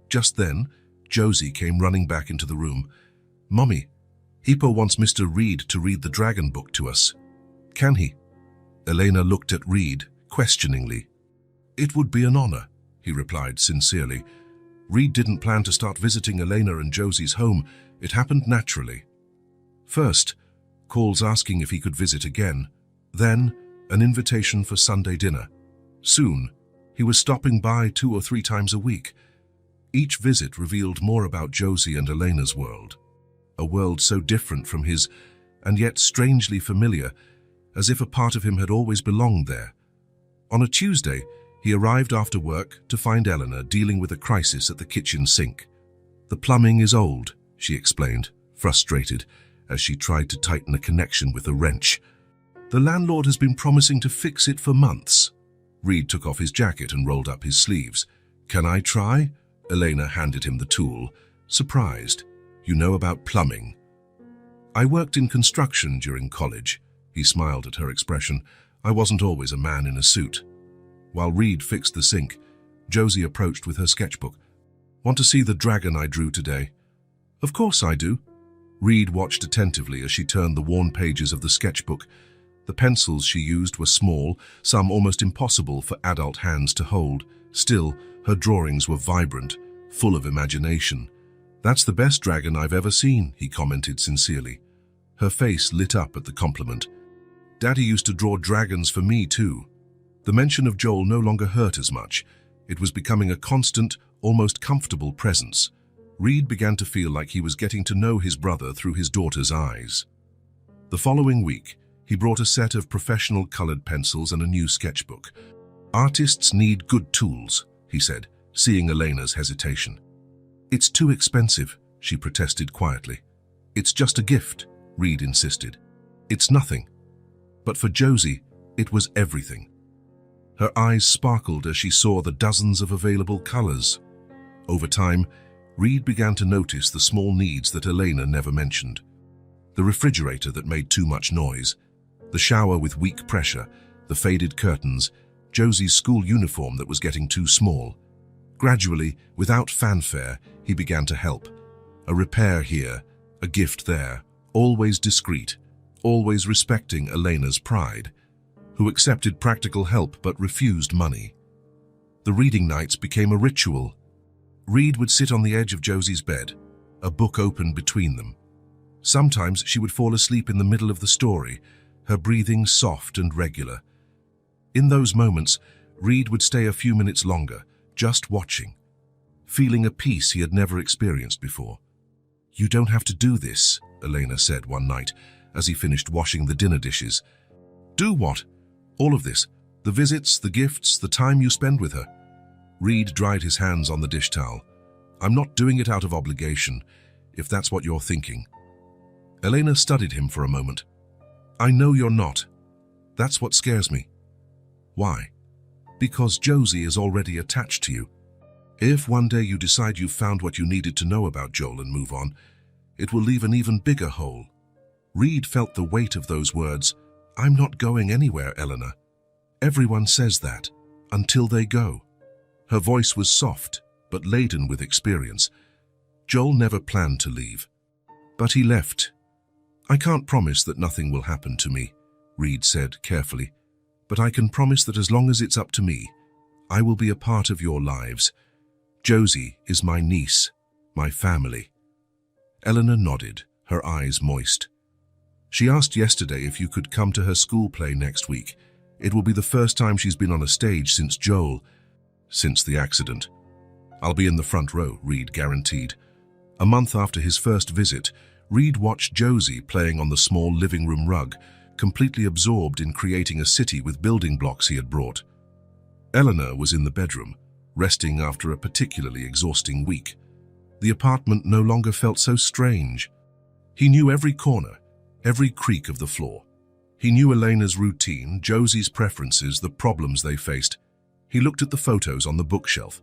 Just then, Josie came running back into the room. Mommy, Hippo wants Mr. Reed to read the dragon book to us. Can he? Elena looked at Reed questioningly. It would be an honor, he replied sincerely. Reed didn't plan to start visiting Elena and Josie's home. It happened naturally. First, calls asking if he could visit again. Then, an invitation for Sunday dinner. Soon, he was stopping by 2 or 3 times a week. Each visit revealed more about Josie and Elena's world. A world so different from his, and yet strangely familiar, as if a part of him had always belonged there. On a Tuesday, he arrived after work to find Eleanor dealing with a crisis at the kitchen sink. The plumbing is old, she explained, frustrated, as she tried to tighten a connection with a wrench. The landlord has been promising to fix it for months. Reed took off his jacket and rolled up his sleeves. Can I try? Elena handed him the tool, surprised. You know about plumbing? I worked in construction during college. He smiled at her expression. I wasn't always a man in a suit. While Reed fixed the sink, Josie approached with her sketchbook. Want to see the dragon I drew today? Of course I do. Reed watched attentively as she turned the worn pages of the sketchbook. The pencils she used were small, some almost impossible for adult hands to hold. Still, her drawings were vibrant, full of imagination. That's the best dragon I've ever seen, he commented sincerely. Her face lit up at the compliment. Daddy used to draw dragons for me too. The mention of Joel no longer hurt as much. It was becoming a constant, almost comfortable presence. Reed began to feel like he was getting to know his brother through his daughter's eyes. The following week, he brought a set of professional colored pencils and a new sketchbook. Artists need good tools, he said, seeing Elena's hesitation. It's too expensive, she protested quietly. It's just a gift, Reed insisted. It's nothing. But for Josie, it was everything. Her eyes sparkled as she saw the dozens of available colors. Over time, Reed began to notice the small needs that Elena never mentioned. The refrigerator that made too much noise, the shower with weak pressure, the faded curtains, Josie's school uniform that was getting too small. Gradually, without fanfare, he began to help. A repair here, a gift there, always discreet, always respecting Elena's pride, who accepted practical help but refused money. The reading nights became a ritual. Reed would sit on the edge of Josie's bed, a book open between them. Sometimes she would fall asleep in the middle of the story, her breathing soft and regular. In those moments, Reed would stay a few minutes longer, just watching, feeling a peace he had never experienced before. You don't have to do this, Elena said one night, as he finished washing the dinner dishes. Do what? All of this, the visits, the gifts, the time you spend with her. Reed dried his hands on the dish towel. I'm not doing it out of obligation, if that's what you're thinking. Elena studied him for a moment. I know you're not. That's what scares me. Why? Because Josie is already attached to you. If one day you decide you've found what you needed to know about Joel and move on, it will leave an even bigger hole. Reed felt the weight of those words. I'm not going anywhere, Eleanor. Everyone says that, until they go. Her voice was soft, but laden with experience. Joel never planned to leave. But he left. I can't promise that nothing will happen to me, Reed said carefully. But I can promise that as long as it's up to me, I will be a part of your lives. Josie is my niece, my family. Eleanor nodded, her eyes moist. She asked yesterday if you could come to her school play next week. It will be the first time she's been on a stage since the accident. I'll be in the front row, Reed guaranteed. A month after his first visit, Reed watched Josie playing on the small living room rug, completely absorbed in creating a city with building blocks he had brought. Eleanor was in the bedroom, resting after a particularly exhausting week. The apartment no longer felt so strange. He knew every corner, every creak of the floor. He knew Elena's routine, Josie's preferences, the problems they faced. He looked at the photos on the bookshelf.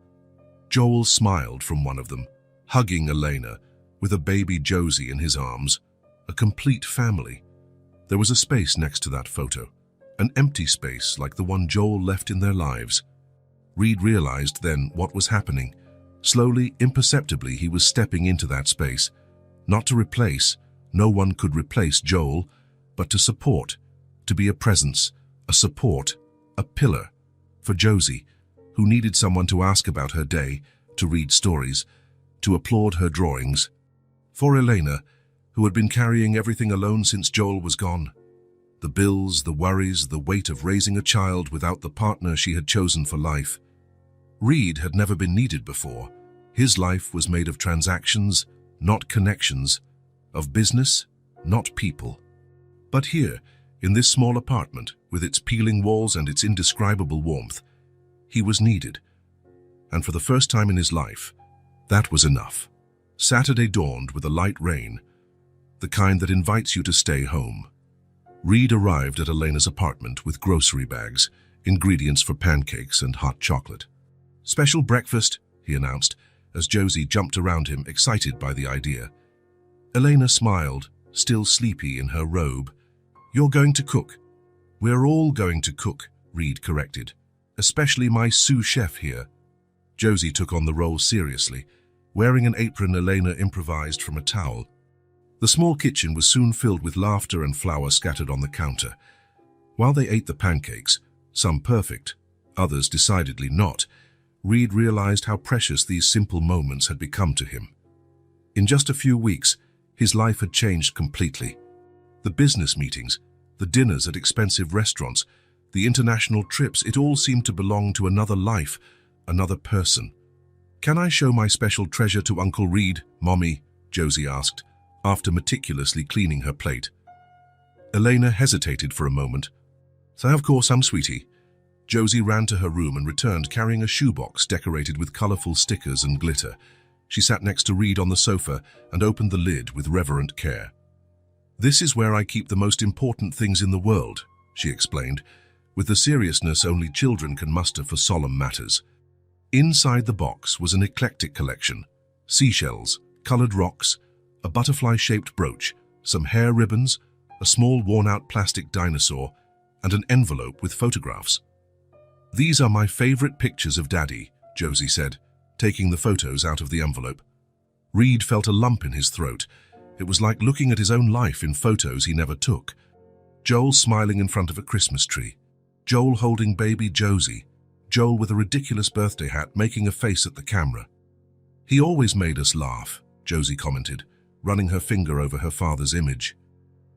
Joel smiled from one of them, hugging Elena, with a baby Josie in his arms. A complete family. There was a space next to that photo, an empty space like the one Joel left in their lives. Reed realized then what was happening. Slowly, imperceptibly, he was stepping into that space. Not to replace, no one could replace Joel, but to support, to be a presence, a support, a pillar for Josie, who needed someone to ask about her day, to read stories, to applaud her drawings. For Elena, who had been carrying everything alone since Joel was gone. The bills, the worries, the weight of raising a child without the partner she had chosen for life. Reed had never been needed before. His life was made of transactions, not connections, of business, not people. But here, in this small apartment, with its peeling walls and its indescribable warmth, he was needed. And for the first time in his life, that was enough. Saturday dawned with a light rain, the kind that invites you to stay home. Reed arrived at Elena's apartment with grocery bags, ingredients for pancakes and hot chocolate. "Special breakfast," he announced, as Josie jumped around him, excited by the idea. Elena smiled, still sleepy in her robe. "You're going to cook." "We're all going to cook," Reed corrected. "Especially my sous chef here." Josie took on the role seriously. Wearing an apron, Elena improvised from a towel. The small kitchen was soon filled with laughter and flour scattered on the counter. While they ate the pancakes, some perfect, others decidedly not, Reed realized how precious these simple moments had become to him. In just a few weeks, his life had changed completely. The business meetings, the dinners at expensive restaurants, the international trips, it all seemed to belong to another life, another person. "Can I show my special treasure to Uncle Reed, Mommy?" Josie asked, after meticulously cleaning her plate. Elena hesitated for a moment. "So of course, sweetie." Josie ran to her room and returned carrying a shoebox decorated with colorful stickers and glitter. She sat next to Reed on the sofa and opened the lid with reverent care. "This is where I keep the most important things in the world," she explained, with the seriousness only children can muster for solemn matters. Inside the box was an eclectic collection: seashells, colored rocks, a butterfly-shaped brooch, some hair ribbons, a small worn-out plastic dinosaur, and an envelope with photographs. "These are my favorite pictures of Daddy," Josie said, taking the photos out of the envelope. Reed felt a lump in his throat. It was like looking at his own life in photos he never took. Joel smiling in front of a Christmas tree. Joel holding baby Josie. Joel with a ridiculous birthday hat making a face at the camera. "He always made us laugh," Josie commented, running her finger over her father's image.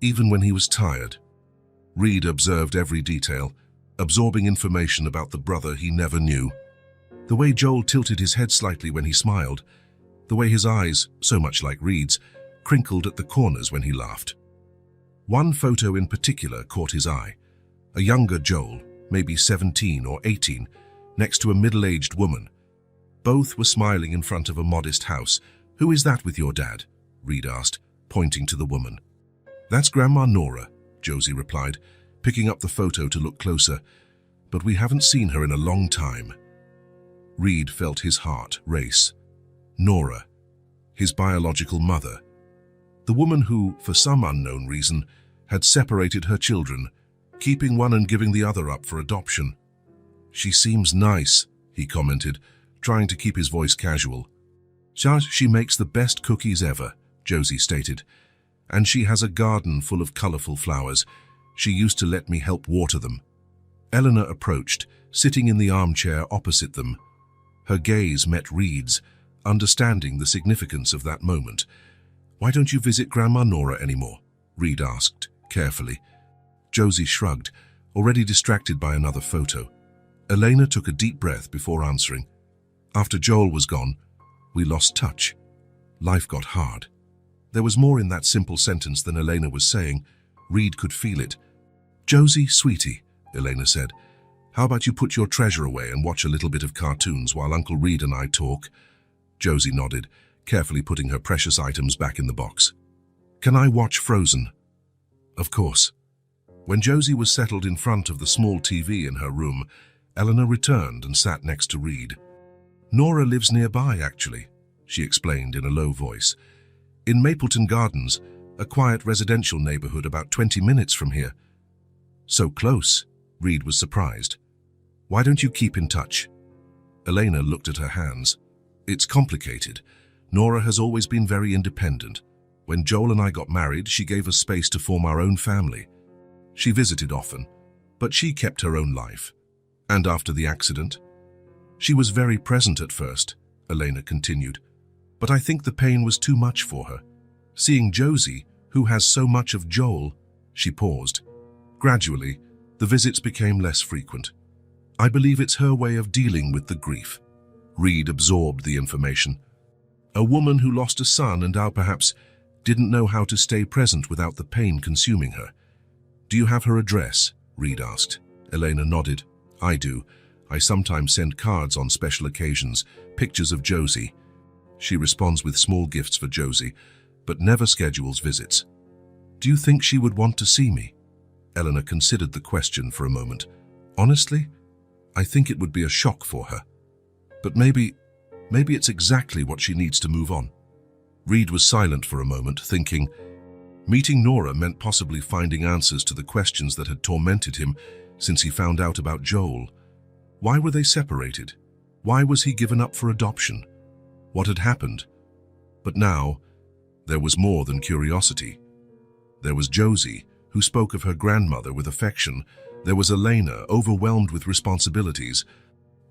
"Even when he was tired." Reed observed every detail, absorbing information about the brother he never knew. The way Joel tilted his head slightly when he smiled, the way his eyes, so much like Reed's, crinkled at the corners when he laughed. One photo in particular caught his eye. A younger Joel, maybe 17 or 18, next to a middle-aged woman. Both were smiling in front of a modest house. "Who is that with your dad?" Reed asked, pointing to the woman. "That's Grandma Nora," Josie replied, picking up the photo to look closer. "But we haven't seen her in a long time." Reed felt his heart race. Nora, his biological mother. The woman who, for some unknown reason, had separated her children, keeping one and giving the other up for adoption. "She seems nice," he commented, trying to keep his voice casual. "She makes the best cookies ever," Josie stated. "And she has a garden full of colorful flowers. She used to let me help water them." Eleanor approached, sitting in the armchair opposite them. Her gaze met Reed's, understanding the significance of that moment. "Why don't you visit Grandma Nora anymore?" Reed asked, carefully. Josie shrugged, already distracted by another photo. Elena took a deep breath before answering. "After Joel was gone, we lost touch. Life got hard." There was more in that simple sentence than Elena was saying. Reed could feel it. "Josie, sweetie," Elena said, "how about you put your treasure away and watch a little bit of cartoons while Uncle Reed and I talk?" Josie nodded, carefully putting her precious items back in the box. "Can I watch Frozen?" Of course. When Josie was settled in front of the small TV in her room, Eleanor returned and sat next to Reed. Nora lives nearby, actually, she explained in a low voice. In Mapleton Gardens, a quiet residential neighborhood about 20 minutes from here. So close, Reed was surprised. Why don't you keep in touch? Elena looked at her hands. It's complicated. Nora has always been very independent. When Joel and I got married, she gave us space to form our own family. She visited often, but she kept her own life. And after the accident? She was very present at first, Elena continued. But I think the pain was too much for her. Seeing Josie, who has so much of Joel, she paused. Gradually, the visits became less frequent. I believe it's her way of dealing with the grief. Reed absorbed the information. A woman who lost a son and now perhaps didn't know how to stay present without the pain consuming her. Do you have her address? Reed asked. Elena nodded. I do. I sometimes send cards on special occasions, pictures of Josie. She responds with small gifts for Josie, but never schedules visits. Do you think she would want to see me? Eleanor considered the question for a moment. Honestly, I think it would be a shock for her. But maybe it's exactly what she needs to move on. Reed was silent for a moment, thinking. Meeting Nora meant possibly finding answers to the questions that had tormented him since he found out about Joel. Why were they separated? Why was he given up for adoption? What had happened? But now, there was more than curiosity. There was Josie, who spoke of her grandmother with affection. There was Elena, overwhelmed with responsibilities.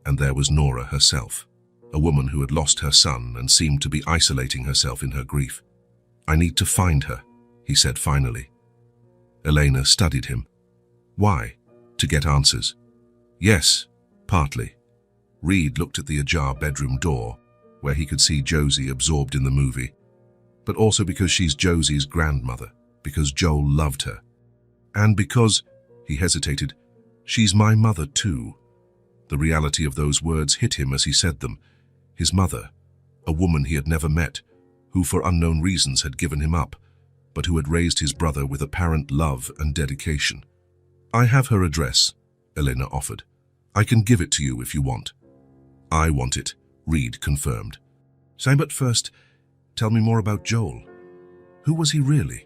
And there was Nora herself, a woman who had lost her son and seemed to be isolating herself in her grief. I need to find her, he said finally. Elena studied him. Why? To get answers? Yes, partly. Reed looked at the ajar bedroom door, where he could see Josie absorbed in the movie. But also because she's Josie's grandmother, because Joel loved her. And because, he hesitated, she's my mother too. The reality of those words hit him as he said them. His mother, a woman he had never met, who for unknown reasons had given him up, but who had raised his brother with apparent love and dedication. I have her address, Elena offered. I can give it to you if you want. I want it, Reed confirmed. Say, but first, tell me more about Joel. Who was he really?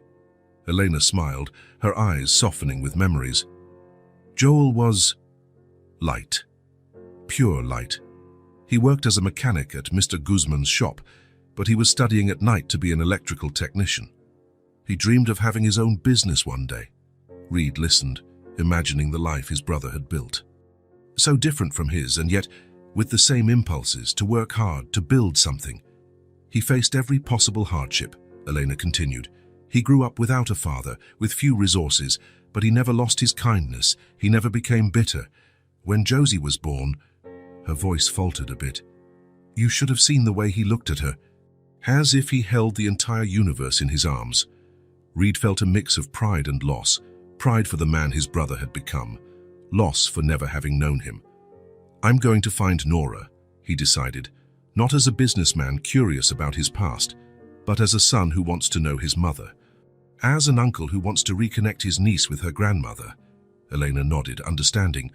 Elena smiled, her eyes softening with memories. Joel was light. Pure light. He worked as a mechanic at Mr. Guzman's shop, but he was studying at night to be an electrical technician. He dreamed of having his own business one day. Reed listened, imagining the life his brother had built. So different from his, and yet with the same impulses to work hard, to build something. He faced every possible hardship, Elena continued. He grew up without a father, with few resources, but he never lost his kindness. He never became bitter. When Josie was born, her voice faltered a bit. You should have seen the way he looked at her, as if he held the entire universe in his arms. Reed felt a mix of pride and loss, pride for the man his brother had become, loss for never having known him. I'm going to find Nora, he decided, not as a businessman curious about his past, but as a son who wants to know his mother. As an uncle who wants to reconnect his niece with her grandmother. Elena nodded, understanding.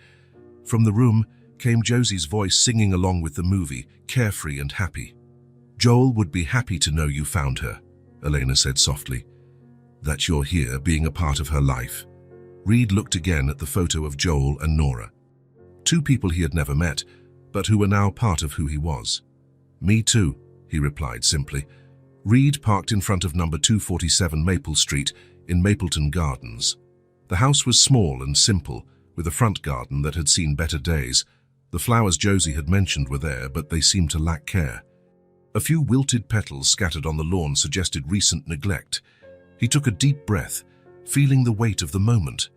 From the room came Josie's voice singing along with the movie, carefree and happy. Joel would be happy to know you found her, Elena said softly. That you're here, being a part of her life. Reed looked again at the photo of Joel and Nora. Two people he had never met, but who were now part of who he was. Me too, he replied simply. Reed parked in front of number 247 Maple Street in Mapleton Gardens. The house was small and simple, with a front garden that had seen better days. The flowers Josie had mentioned were there, but they seemed to lack care. A few wilted petals scattered on the lawn suggested recent neglect. He took a deep breath, feeling the weight of the moment.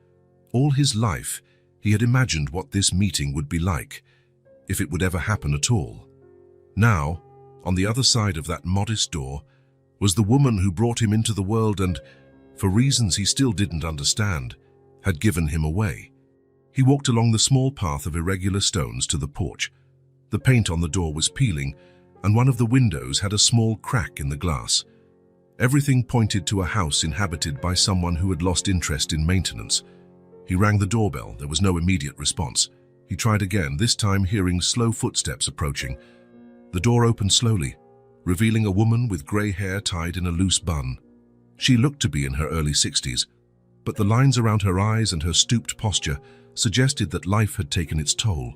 All his life, he had imagined what this meeting would be like, if it would ever happen at all. Now, on the other side of that modest door, was the woman who brought him into the world and, for reasons he still didn't understand, had given him away. He walked along the small path of irregular stones to the porch. The paint on the door was peeling, and one of the windows had a small crack in the glass. Everything pointed to a house inhabited by someone who had lost interest in maintenance. He rang the doorbell. There was no immediate response. He tried again, this time hearing slow footsteps approaching. The door opened slowly, revealing a woman with grey hair tied in a loose bun. She looked to be in her early 60s, but the lines around her eyes and her stooped posture suggested that life had taken its toll.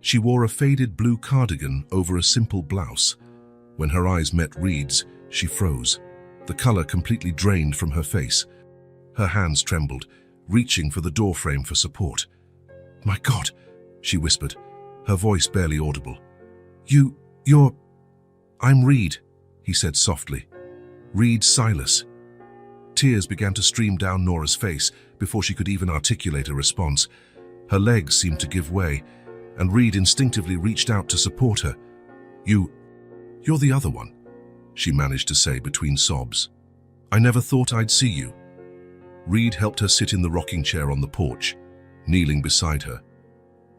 She wore a faded blue cardigan over a simple blouse. When her eyes met Reed's, she froze, the color completely drained from her face. Her hands trembled, reaching for the doorframe for support. "My God," she whispered, her voice barely audible. "I'm Reed," he said softly. "Reed Silas." Tears began to stream down Nora's face before she could even articulate a response. Her legs seemed to give way, and Reed instinctively reached out to support her. You're the other one," she managed to say between sobs. "I never thought I'd see you." Reed helped her sit in the rocking chair on the porch, kneeling beside her.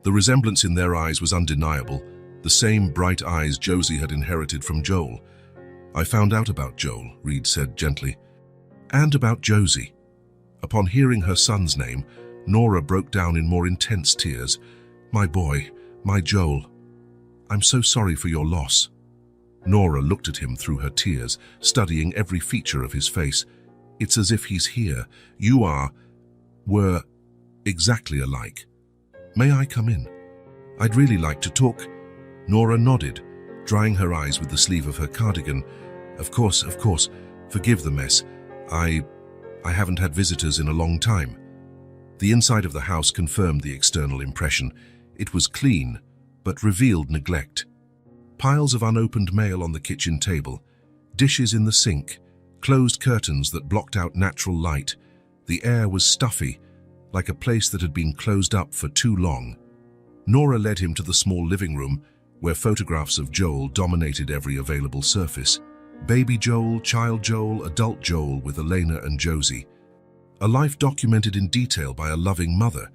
The resemblance in their eyes was undeniable, the same bright eyes Josie had inherited from Joel. "I found out about Joel," Reed said gently, "and about Josie." Upon hearing her son's name, Nora broke down in more intense tears. "My boy, my Joel. I'm so sorry for your loss." Nora looked at him through her tears, studying every feature of his face. "It's as if he's here. We're exactly alike. May I come in? I'd really like to talk." Nora nodded, drying her eyes with the sleeve of her cardigan. Of course. Forgive the mess. I haven't had visitors in a long time." The inside of the house confirmed the external impression. It was clean, but revealed neglect. Piles of unopened mail on the kitchen table, dishes in the sink, closed curtains that blocked out natural light. The air was stuffy, like a place that had been closed up for too long. Nora led him to the small living room, where photographs of Joel dominated every available surface. Baby Joel, child Joel, adult Joel with Elena and Josie. A life documented in detail by a loving mother.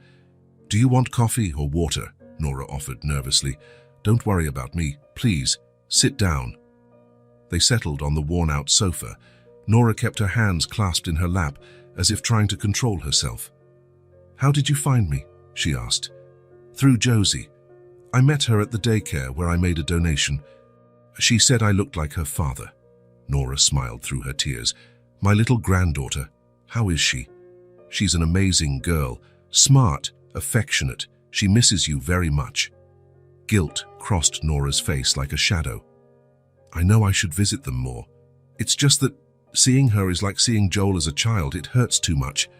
"Do you want coffee or water?" Nora offered nervously. "Don't worry about me. Please, sit down." They settled on the worn-out sofa. Nora kept her hands clasped in her lap, as if trying to control herself. "How did you find me?" she asked. "Through Josie. I met her at the daycare where I made a donation. She said I looked like her father." Nora smiled through her tears. "My little granddaughter, how is she?" "She's an amazing girl, smart, affectionate. She misses you very much." Guilt crossed Nora's face like a shadow. "I know I should visit them more. It's just that seeing her is like seeing Joel as a child. It hurts too much."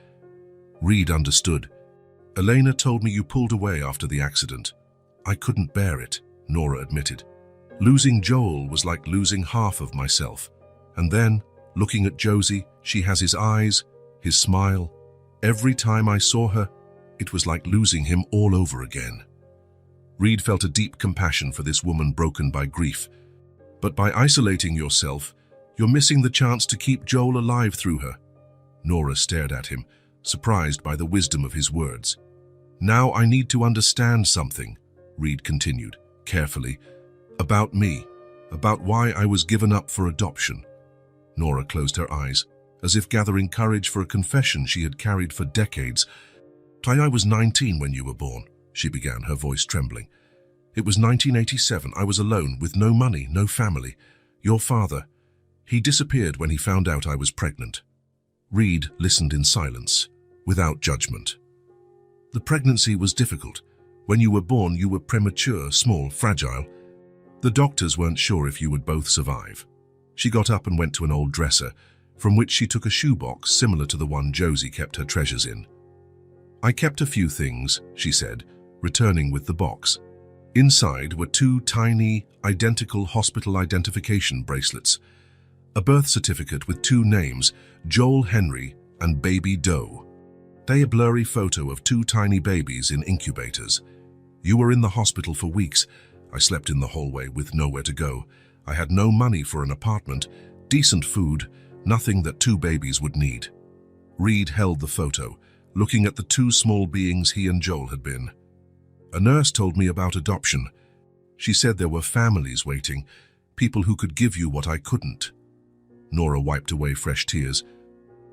Reed understood. "Elena told me you pulled away after the accident. I couldn't bear it," Nora admitted. "Losing Joel was like losing half of myself. And then, looking at Josie, she has his eyes, his smile. Every time I saw her, it was like losing him all over again." Reed felt a deep compassion for this woman broken by grief. "But by isolating yourself, you're missing the chance to keep Joel alive through her." Nora stared at him, surprised by the wisdom of his words. "Now I need to understand something," Reed continued, carefully. "About me, about why I was given up for adoption." Nora closed her eyes, as if gathering courage for a confession she had carried for decades. "I was 19 when you were born," she began, her voice trembling. "It was 1987. I was alone, with no money, no family. Your father, he disappeared when he found out I was pregnant." Reed listened in silence, without judgment. "The pregnancy was difficult. When you were born, you were premature, small, fragile. The doctors weren't sure if you would both survive." She got up and went to an old dresser, from which she took a shoebox similar to the one Josie kept her treasures in. "I kept a few things," she said, returning with the box. Inside were 2 tiny, identical hospital identification bracelets. A birth certificate with 2 names, Joel Henry and Baby Doe. A blurry photo of 2 tiny babies in incubators. "You were in the hospital for weeks. I slept in the hallway with nowhere to go. I had no money for an apartment, decent food, nothing that 2 babies would need." Reed held the photo, looking at the 2 small beings he and Joel had been. "A nurse told me about adoption. She said there were families waiting, people who could give you what I couldn't." Nora wiped away fresh tears.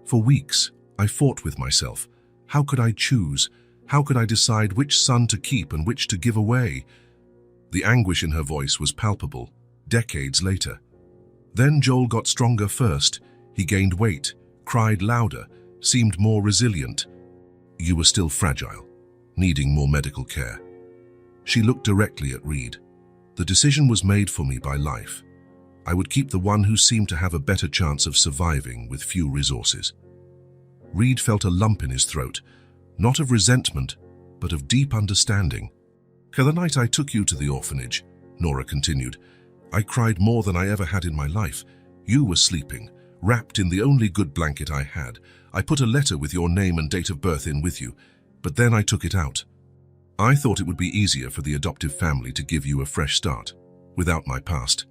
For weeks, I fought with myself. How could I choose? How could I decide which son to keep and which to give away? The anguish in her voice was palpable, decades later. Then Joel got stronger first. He gained weight, cried louder, seemed more resilient. You were still fragile, needing more medical care. She looked directly at Reed. The decision was made for me by life. I would keep the one who seemed to have a better chance of surviving with few resources. Reed felt a lump in his throat, not of resentment, but of deep understanding. The night I took you to the orphanage, Nora continued, I cried more than I ever had in my life. You were sleeping, wrapped in the only good blanket I had. I put a letter with your name and date of birth in with you, but then I took it out. I thought it would be easier for the adoptive family to give you a fresh start, without my past.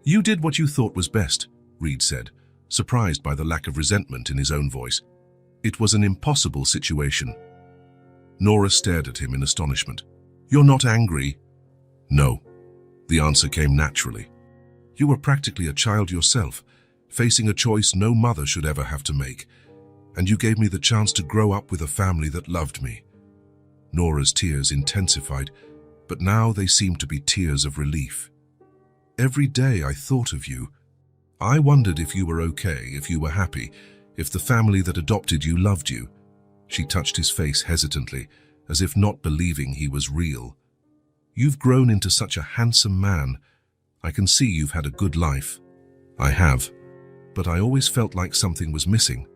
You did what you thought was best, Reed said, surprised by the lack of resentment in his own voice. It was an impossible situation. Nora stared at him in astonishment. You're not angry? No. The answer came naturally. You were practically a child yourself, facing a choice no mother should ever have to make, and you gave me the chance to grow up with a family that loved me. Nora's tears intensified, but now they seemed to be tears of relief. Every day I thought of you. I wondered if you were okay, if you were happy, if the family that adopted you loved you. She touched his face hesitantly, as if not believing he was real. You've grown into such a handsome man. I can see you've had a good life. I have, but I always felt like something was missing.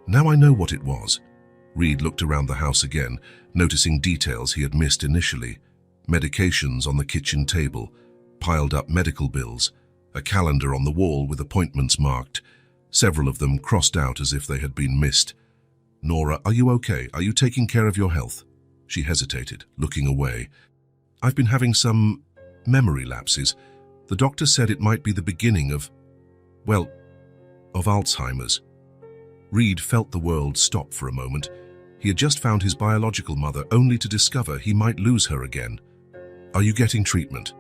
Now I know what it was. Reed looked around the house again, noticing details he had missed initially. Medications on the kitchen table, piled up medical bills, a calendar on the wall with appointments marked, several of them crossed out as if they had been missed. Nora, are you okay? Are you taking care of your health? She hesitated, looking away. I've been having some memory lapses. The doctor said it might be the beginning of Alzheimer's. Reed felt the world stop for a moment. He had just found his biological mother only to discover he might lose her again. Are you getting treatment?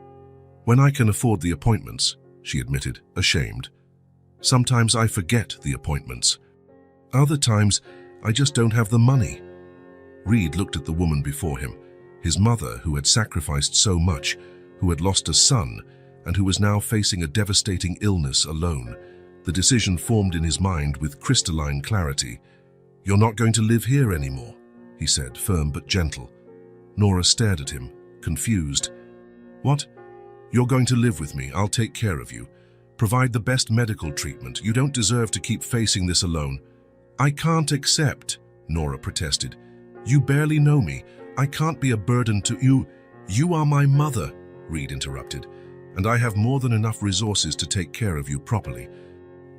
When I can afford the appointments, she admitted, ashamed. Sometimes I forget the appointments. Other times, I just don't have the money. Reed looked at the woman before him, his mother who had sacrificed so much, who had lost a son, and who was now facing a devastating illness alone. The decision formed in his mind with crystalline clarity. You're not going to live here anymore, he said, firm but gentle. Nora stared at him, confused. What? You're going to live with me. I'll take care of you. Provide the best medical treatment. You don't deserve to keep facing this alone. I can't accept, Nora protested. You barely know me. I can't be a burden to you. You are my mother, Reed interrupted, and I have more than enough resources to take care of you properly.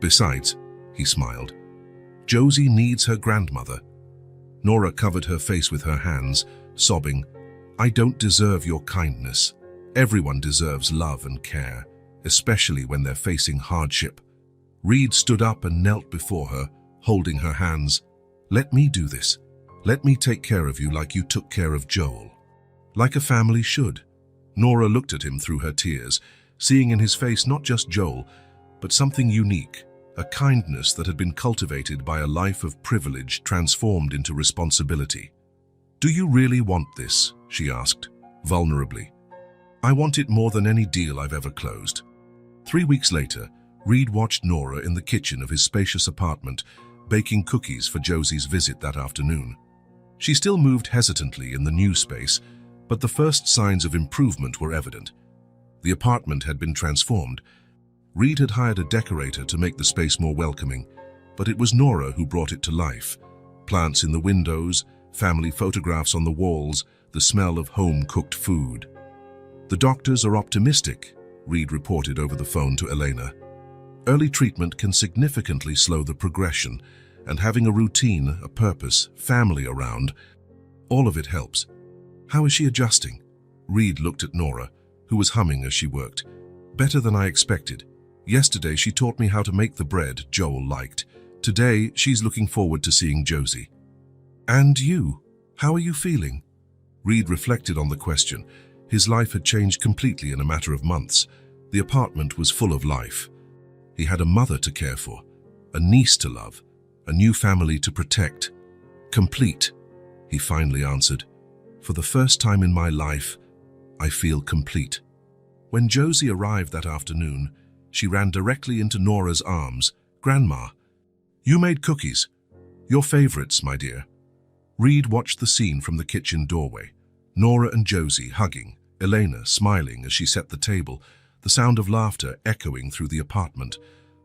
Besides, he smiled, Josie needs her grandmother. Nora covered her face with her hands, sobbing, I don't deserve your kindness. Everyone deserves love and care, especially when they're facing hardship. Reed stood up and knelt before her, holding her hands. Let me do this. Let me take care of you like you took care of Joel. Like a family should. Nora looked at him through her tears, seeing in his face not just Joel, but something unique, a kindness that had been cultivated by a life of privilege transformed into responsibility. Do you really want this? She asked, vulnerably. I want it more than any deal I've ever closed. 3 weeks later, Reed watched Nora in the kitchen of his spacious apartment, baking cookies for Josie's visit that afternoon. She still moved hesitantly in the new space, but the first signs of improvement were evident. The apartment had been transformed. Reed had hired a decorator to make the space more welcoming, but it was Nora who brought it to life. Plants in the windows, family photographs on the walls, the smell of home-cooked food. The doctors are optimistic, Reed reported over the phone to Elena. Early treatment can significantly slow the progression, and having a routine, a purpose, family around, all of it helps. How is she adjusting? Reed looked at Nora, who was humming as she worked. Better than I expected. Yesterday she taught me how to make the bread Joel liked. Today she's looking forward to seeing Josie. And you? How are you feeling? Reed reflected on the question. His life had changed completely in a matter of months. The apartment was full of life. He had a mother to care for, a niece to love, a new family to protect. Complete, he finally answered. For the first time in my life, I feel complete. When Josie arrived that afternoon, she ran directly into Nora's arms. Grandma, you made cookies. Your favorites, my dear. Reed watched the scene from the kitchen doorway. Nora and Josie hugging, Elena smiling as she set the table, the sound of laughter echoing through the apartment.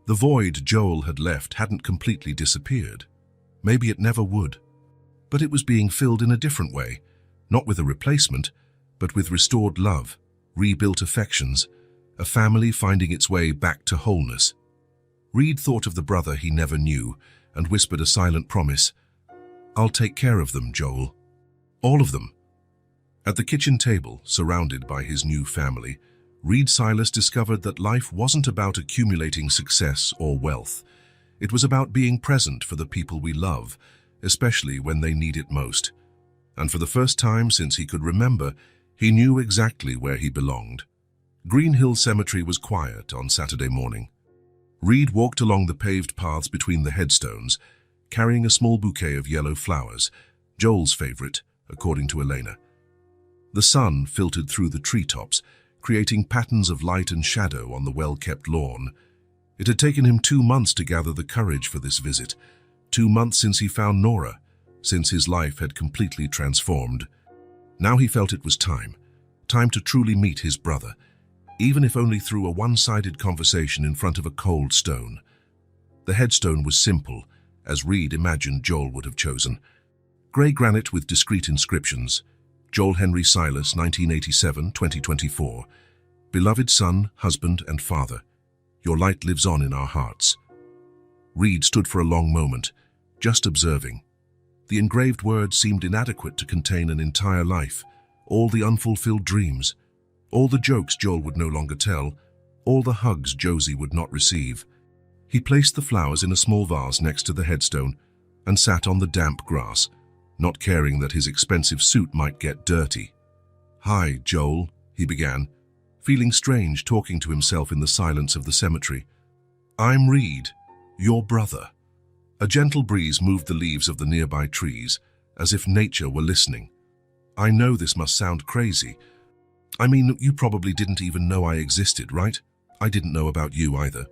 The void Joel had left hadn't completely disappeared. Maybe it never would. But it was being filled in a different way, not with a replacement, but with restored love, rebuilt affections, a family finding its way back to wholeness. Reed thought of the brother he never knew and whispered a silent promise. I'll take care of them, Joel. All of them. At the kitchen table, surrounded by his new family, Reed Silas discovered that life wasn't about accumulating success or wealth. It was about being present for the people we love, especially when they need it most. And for the first time since he could remember, he knew exactly where he belonged. Green Hill Cemetery was quiet on Saturday morning. Reed walked along the paved paths between the headstones, carrying a small bouquet of yellow flowers, Joel's favorite, according to Elena. The sun filtered through the treetops, creating patterns of light and shadow on the well-kept lawn. It had taken him 2 months to gather the courage for this visit, 2 months since he found Nora, since his life had completely transformed. Now he felt it was time to truly meet his brother, even if only through a one-sided conversation in front of a cold stone. The headstone was simple, as Reed imagined Joel would have chosen. Grey granite with discreet inscriptions. Joel Henry Silas, 1987-2024. Beloved son, husband, and father, your light lives on in our hearts. Reed stood for a long moment, just observing. The engraved words seemed inadequate to contain an entire life, all the unfulfilled dreams, all the jokes Joel would no longer tell, all the hugs Josie would not receive. He placed the flowers in a small vase next to the headstone and sat on the damp grass, not caring that his expensive suit might get dirty. Hi, Joel, he began, feeling strange talking to himself in the silence of the cemetery. I'm Reed, your brother. A gentle breeze moved the leaves of the nearby trees, as if nature were listening. I know this must sound crazy. I mean, you probably didn't even know I existed, right? I didn't know about you either.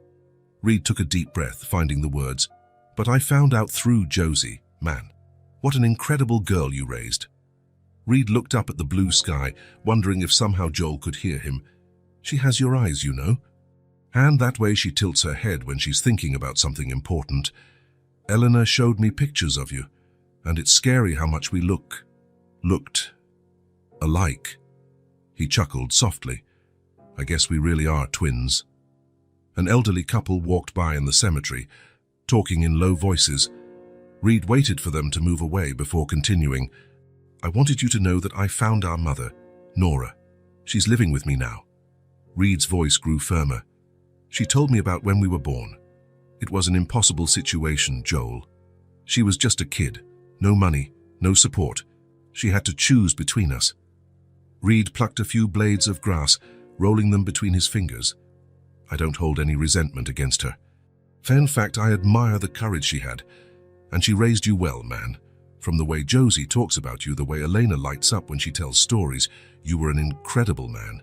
Reed took a deep breath, finding the words. But I found out through Josie, man. What an incredible girl you raised. Reed looked up at the blue sky, wondering if somehow Joel could hear him. She has your eyes, you know. And that way she tilts her head when she's thinking about something important. Eleanor showed me pictures of you, and it's scary how much we looked alike. He chuckled softly. I guess we really are twins. An elderly couple walked by in the cemetery, talking in low voices. Reed waited for them to move away before continuing. I wanted you to know that I found our mother, Nora. She's living with me now. Reed's voice grew firmer. She told me about when we were born. It was an impossible situation, Joel. She was just a kid. No money, no support. She had to choose between us. Reed plucked a few blades of grass, rolling them between his fingers. I don't hold any resentment against her. In fact, I admire the courage she had. And she raised you well, man. From the way Josie talks about you, the way Elena lights up when she tells stories, you were an incredible man.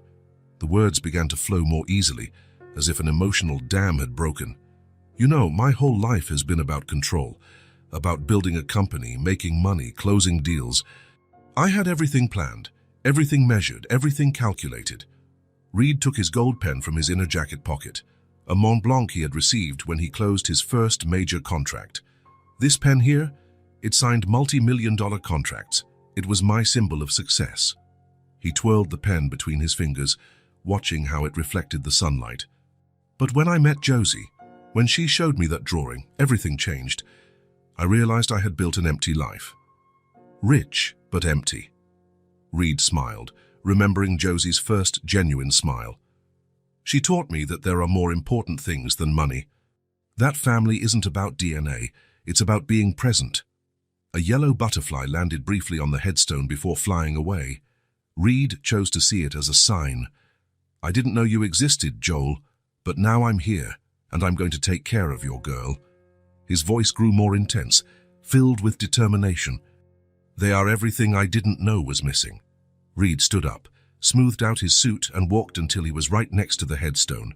The words began to flow more easily, as if an emotional dam had broken. You know, my whole life has been about control, about building a company, making money, closing deals. I had everything planned, everything measured, everything calculated. Reed took his gold pen from his inner jacket pocket, a Mont Blanc he had received when he closed his first major contract. This pen here, it signed multi-million-dollar contracts. It was my symbol of success. He twirled the pen between his fingers, watching how it reflected the sunlight. But when I met Josie, when she showed me that drawing, everything changed. I realized I had built an empty life. Rich, but empty. Reed smiled, remembering Josie's first genuine smile. She taught me that there are more important things than money. That family isn't about DNA. It's about being present. A yellow butterfly landed briefly on the headstone before flying away. Reed chose to see it as a sign. I didn't know you existed, Joel, but now I'm here, and I'm going to take care of your girl." His voice grew more intense, filled with determination. "They are everything I didn't know was missing." Reed stood up, smoothed out his suit, and walked until he was right next to the headstone.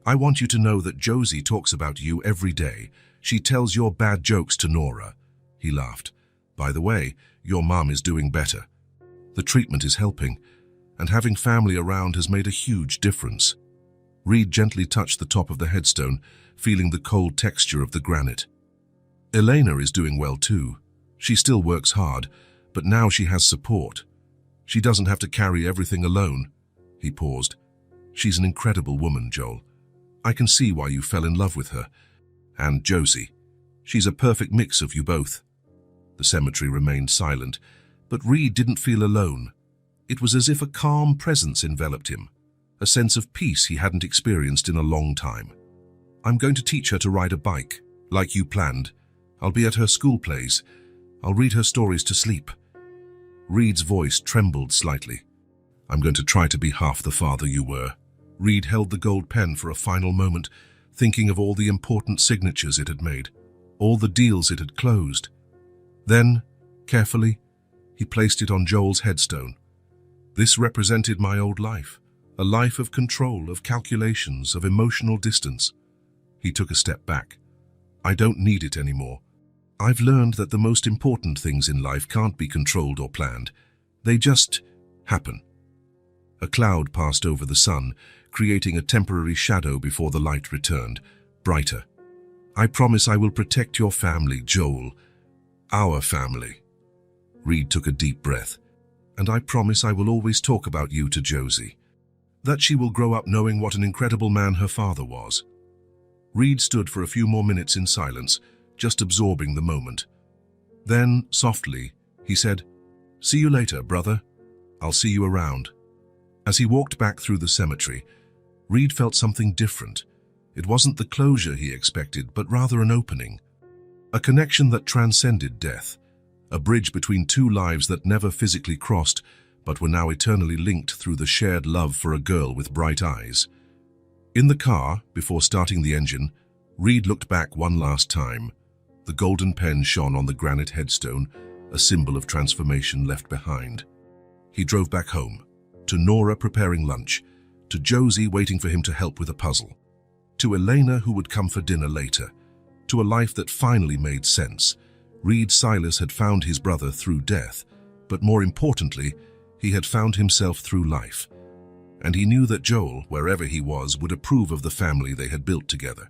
"I want you to know that Josie talks about you every day. She tells your bad jokes to Nora." He laughed. "By the way, your mom is doing better. The treatment is helping, and having family around has made a huge difference." Reed gently touched the top of the headstone, feeling the cold texture of the granite. "Elena is doing well too. She still works hard, but now she has support. She doesn't have to carry everything alone." He paused. "She's an incredible woman, Joel. I can see why you fell in love with her. And Josie. She's a perfect mix of you both." The cemetery remained silent, but Reed didn't feel alone. It was as if a calm presence enveloped him, a sense of peace he hadn't experienced in a long time. "I'm going to teach her to ride a bike, like you planned. I'll be at her school plays. I'll read her stories to sleep." Reed's voice trembled slightly. "I'm going to try to be half the father you were." Reed held the gold pen for a final moment, thinking of all the important signatures it had made, all the deals it had closed. Then, carefully, he placed it on Joel's headstone. "This represented my old life, a life of control, of calculations, of emotional distance." He took a step back. "I don't need it anymore. I've learned that the most important things in life can't be controlled or planned. They just happen." A cloud passed over the sun, creating a temporary shadow before the light returned, brighter. "I promise I will protect your family, Joel. Our family." Reed took a deep breath. "And I promise I will always talk about you to Josie. That she will grow up knowing what an incredible man her father was." Reed stood for a few more minutes in silence, just absorbing the moment. Then, softly, he said, "See you later, brother. I'll see you around." As he walked back through the cemetery, Reed felt something different. It wasn't the closure he expected, but rather an opening. A connection that transcended death. A bridge between two lives that never physically crossed, but were now eternally linked through the shared love for a girl with bright eyes. In the car, before starting the engine, Reed looked back one last time. The golden pen shone on the granite headstone, a symbol of transformation left behind. He drove back home, to Nora preparing lunch, to Josie waiting for him to help with a puzzle, to Elena who would come for dinner later, to a life that finally made sense. Reed Silas had found his brother through death, but more importantly, he had found himself through life. And he knew that Joel, wherever he was, would approve of the family they had built together.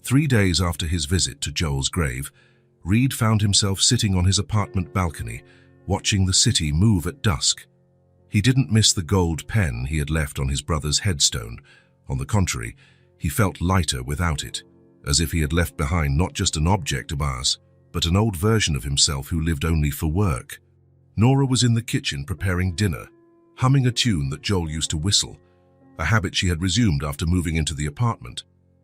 3 days after his visit to Joel's grave, Reed found himself sitting on his apartment balcony, watching the city move at dusk. He didn't miss the gold pen he had left on his brother's headstone. On the contrary, he felt lighter without it, as if he had left behind not just an object of ours, but an old version of himself who lived only for work. Nora was in the kitchen preparing dinner, humming a tune that Joel used to whistle, a habit she had resumed after moving into the apartment.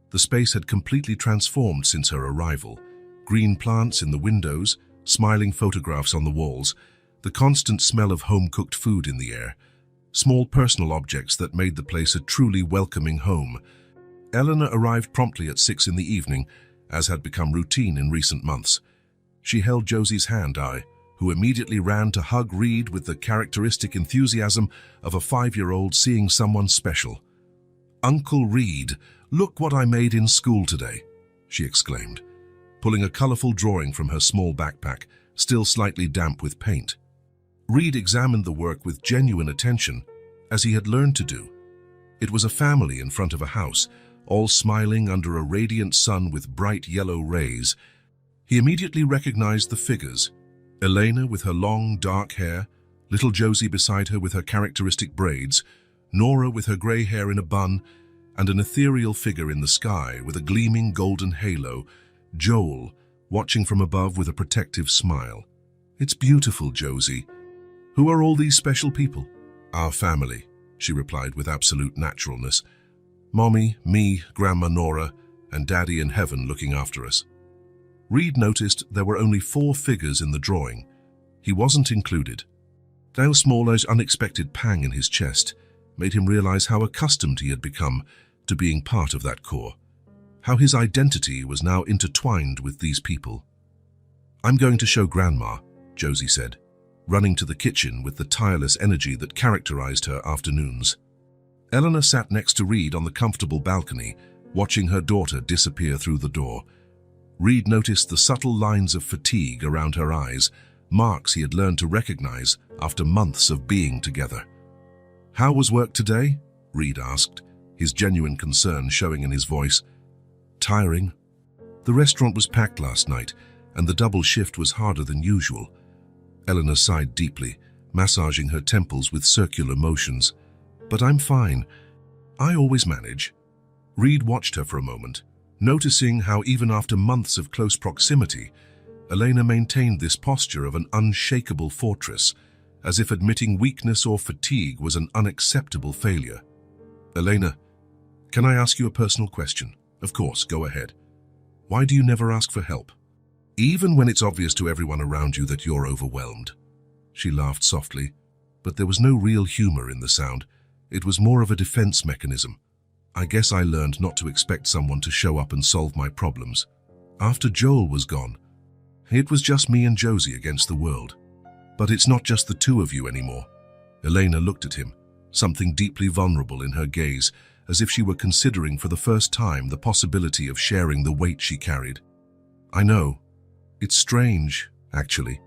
The space had completely transformed since her arrival. Green plants in the windows, smiling photographs on the walls, the constant smell of home-cooked food in the air, small personal objects that made the place a truly welcoming home. Eleanor arrived promptly at 6 in the evening, as had become routine in recent months. She held Josie's hand, who immediately ran to hug Reed with the characteristic enthusiasm of a 5-year-old seeing someone special. "Uncle Reed, look what I made in school today," she exclaimed, pulling a colorful drawing from her small backpack, still slightly damp with paint. Reed examined the work with genuine attention, as he had learned to do. It was a family in front of a house, all smiling under a radiant sun with bright yellow rays. He immediately recognized the figures: Elena with her long, dark hair, little Josie beside her with her characteristic braids, Nora with her gray hair in a bun, and an ethereal figure in the sky with a gleaming golden halo, Joel, watching from above with a protective smile. "It's beautiful, Josie. Who are all these special people?" "Our family," she replied with absolute naturalness. "Mommy, me, Grandma Nora, and Daddy in heaven looking after us." Reed noticed there were only 4 figures in the drawing. He wasn't included. Dale Smaller's unexpected pang in his chest made him realize how accustomed he had become to being part of that core. how his identity was now intertwined with these people. "I'm going to show Grandma," Josie said, running to the kitchen with the tireless energy that characterized her afternoons. Eleanor sat next to Reed on the comfortable balcony, watching her daughter disappear through the door. Reed noticed the subtle lines of fatigue around her eyes, marks he had learned to recognize after months of being together. "How was work today?" Reed asked, his genuine concern showing in his voice. "Tiring. The restaurant was packed last night, and the double shift was harder than usual." Eleanor sighed deeply, massaging her temples with circular motions. "But I'm fine. I always manage." Reed watched her for a moment, noticing how even after months of close proximity, Elena maintained this posture of an unshakable fortress, as if admitting weakness or fatigue was an unacceptable failure. "Elena, can I ask you a personal question?" "Of course, go ahead." "Why do you never ask for help? Even when it's obvious to everyone around you that you're overwhelmed." She laughed softly, but there was no real humor in the sound. It was more of a defense mechanism. "I guess I learned not to expect someone to show up and solve my problems. After Joel was gone, it was just me and Josie against the world. But it's not just the two of you anymore." Elena looked at him, something deeply vulnerable in her gaze, as if she were considering for the first time the possibility of sharing the weight she carried. "I know. It's strange, actually.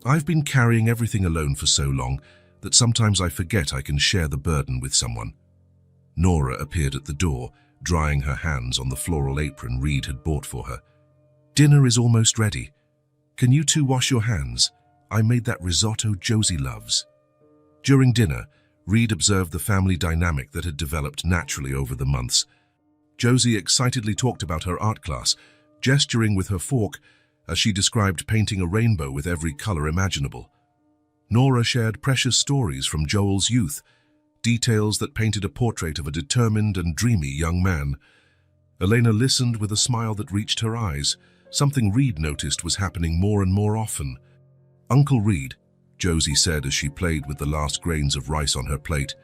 I've been carrying everything alone for so long that sometimes I forget I can share the burden with someone." Nora appeared at the door, drying her hands on the floral apron Reed had bought for her. "Dinner is almost ready. Can you two wash your hands? I made that risotto Josie loves." During dinner, Reed observed the family dynamic that had developed naturally over the months. Josie excitedly talked about her art class, gesturing with her fork as she described painting a rainbow with every color imaginable. Nora shared precious stories from Joel's youth, details that painted a portrait of a determined and dreamy young man. Elena listened with a smile that reached her eyes, something Reed noticed was happening more and more often. "Uncle Reed," Josie said as she played with the last grains of rice on her plate,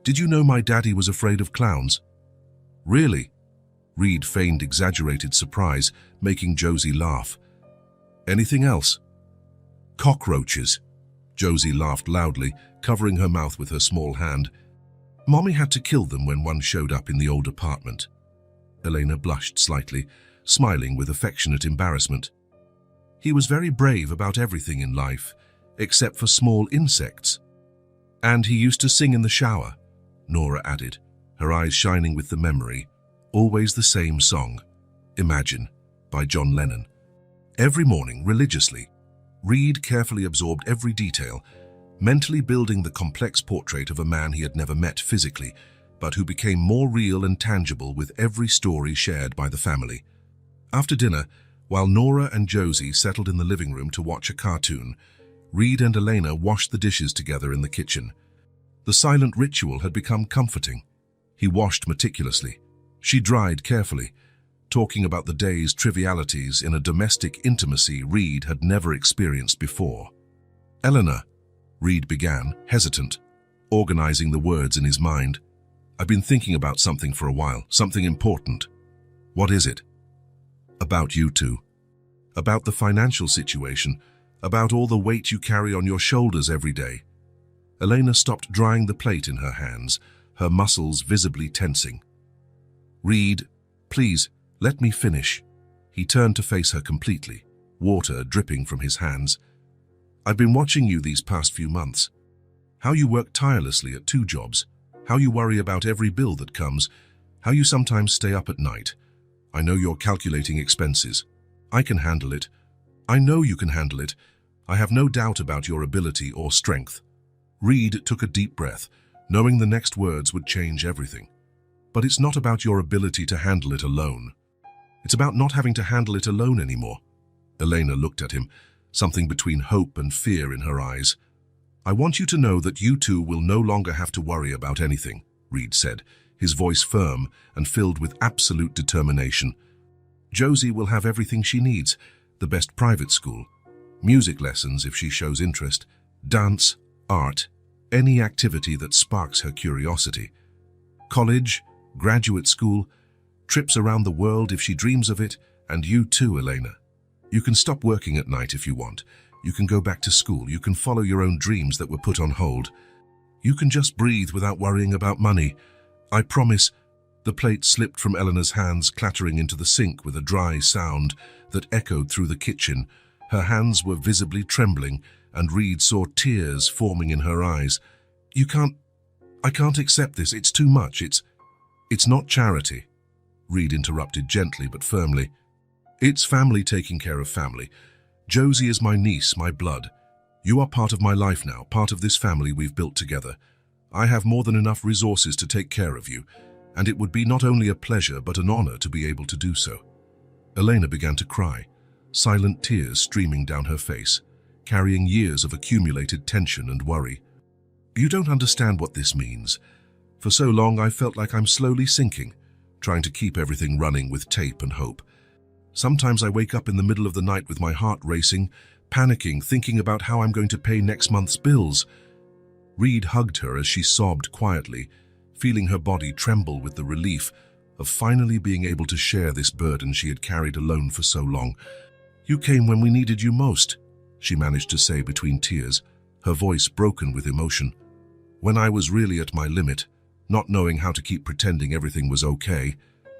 "did you know my daddy was afraid of clowns?" "Really?" Reed feigned exaggerated surprise, making Josie laugh. "Anything else?" "Cockroaches." Josie laughed loudly, covering her mouth with her small hand. "Mommy had to kill them when one showed up in the old apartment." Elena blushed slightly, smiling with affectionate embarrassment. "He was very brave about everything in life, except for small insects. And he used to sing in the shower," Nora added, her eyes shining with the memory. "Always the same song, Imagine, by John Lennon. Every morning, religiously." Reed carefully absorbed every detail, mentally building the complex portrait of a man he had never met physically, but who became more real and tangible with every story shared by the family. After dinner, while Nora and Josie settled in the living room to watch a cartoon, Reed and Elena washed the dishes together in the kitchen. The silent ritual had become comforting. He washed meticulously. She dried carefully, talking about the day's trivialities in a domestic intimacy Reed had never experienced before. "Eleanor," Reed began, hesitant, organizing the words in his mind. "I've been thinking about something for a while, something important." "What is it?" "About you two. About the financial situation, about all the weight you carry on your shoulders every day." Elena stopped drying the plate in her hands, her muscles visibly tensing. "Reed, please, let me finish." He turned to face her completely, water dripping from his hands. "I've been watching you these past few months. How you work tirelessly at 2 jobs, how you worry about every bill that comes, how you sometimes stay up at night. I know you're calculating expenses. I can handle it. I know you can handle it. I have no doubt about your ability or strength." Reed took a deep breath, knowing the next words would change everything. "But it's not about your ability to handle it alone. It's about not having to handle it alone anymore." Elena looked at him, something between hope and fear in her eyes. "I want you to know that you two will no longer have to worry about anything," Reed said, his voice firm and filled with absolute determination. "Josie will have everything she needs, the best private school, music lessons if she shows interest, dance, art, any activity that sparks her curiosity. College, graduate school, trips around the world if she dreams of it, and you too, Elena. You can stop working at night if you want. You can go back to school. You can follow your own dreams that were put on hold. You can just breathe without worrying about money. I promise." The plate slipped from Eleanor's hands, clattering into the sink with a dry sound that echoed through the kitchen. Her hands were visibly trembling, and Reed saw tears forming in her eyes. I can't accept this. It's too much. It's not charity." Reed interrupted gently but firmly. "It's family taking care of family. Josie is my niece, my blood. You are part of my life now, part of this family we've built together. I have more than enough resources to take care of you, and it would be not only a pleasure but an honor to be able to do so." Elena began to cry, silent tears streaming down her face, carrying years of accumulated tension and worry. "You don't understand what this means. For so long I felt like I'm slowly sinking, trying to keep everything running with tape and hope. Sometimes I wake up in the middle of the night with my heart racing, panicking, thinking about how I'm going to pay next month's bills." Reed hugged her as she sobbed quietly, feeling her body tremble with the relief of finally being able to share this burden she had carried alone for so long. "You came when we needed you most," she managed to say between tears, her voice broken with emotion. "When I was really at my limit, not knowing how to keep pretending everything was okay.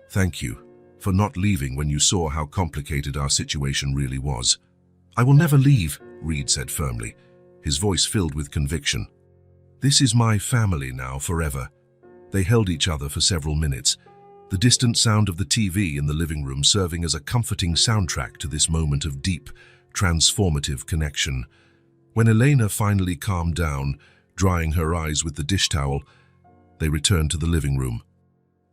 Thank you for not leaving when you saw how complicated our situation really was." "I will never leave," Reed said firmly, his voice filled with conviction. "This is my family now, forever." They held each other for several minutes, the distant sound of the TV in the living room serving as a comforting soundtrack to this moment of deep, transformative connection. When Elena finally calmed down, drying her eyes with the dish towel, they returned to the living room.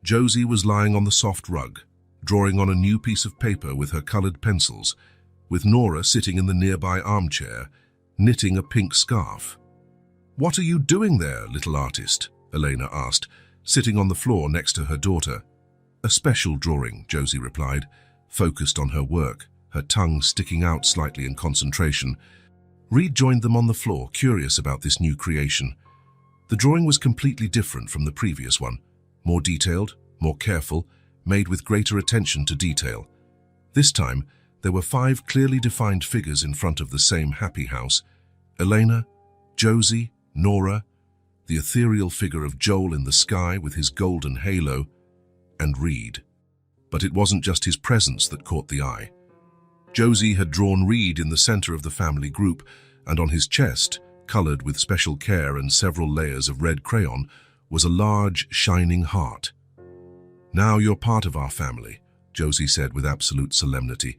Josie was lying on the soft rug, drawing on a new piece of paper with her colored pencils, with Nora sitting in the nearby armchair, knitting a pink scarf. "What are you doing there, little artist?" Elena asked, sitting on the floor next to her daughter. "A special drawing," Josie replied, focused on her work, her tongue sticking out slightly in concentration. Reed joined them on the floor, curious about this new creation. The drawing was completely different from the previous one, more detailed, more careful, made with greater attention to detail. This time, there were 5 clearly defined figures in front of the same happy house: Elena, Josie, Nora, the ethereal figure of Joel in the sky with his golden halo, and Reed. But it wasn't just his presence that caught the eye. Josie had drawn Reed in the center of the family group, and on his chest, colored with special care and several layers of red crayon, was a large, shining heart. "Now you're part of our family," Josie said with absolute solemnity,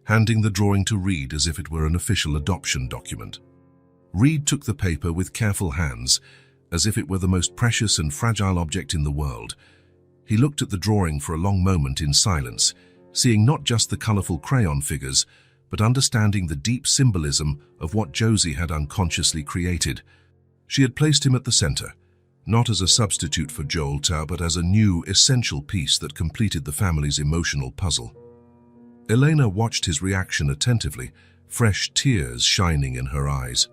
handing the drawing to Reed as if it were an official adoption document. Reed took the paper with careful hands, as if it were the most precious and fragile object in the world. He looked at the drawing for a long moment in silence, seeing not just the colorful crayon figures, but understanding the deep symbolism of what Josie had unconsciously created. She had placed him at the center, not as a substitute for Joel, but as a new, essential piece that completed the family's emotional puzzle. Elena watched his reaction attentively, fresh tears shining in her eyes.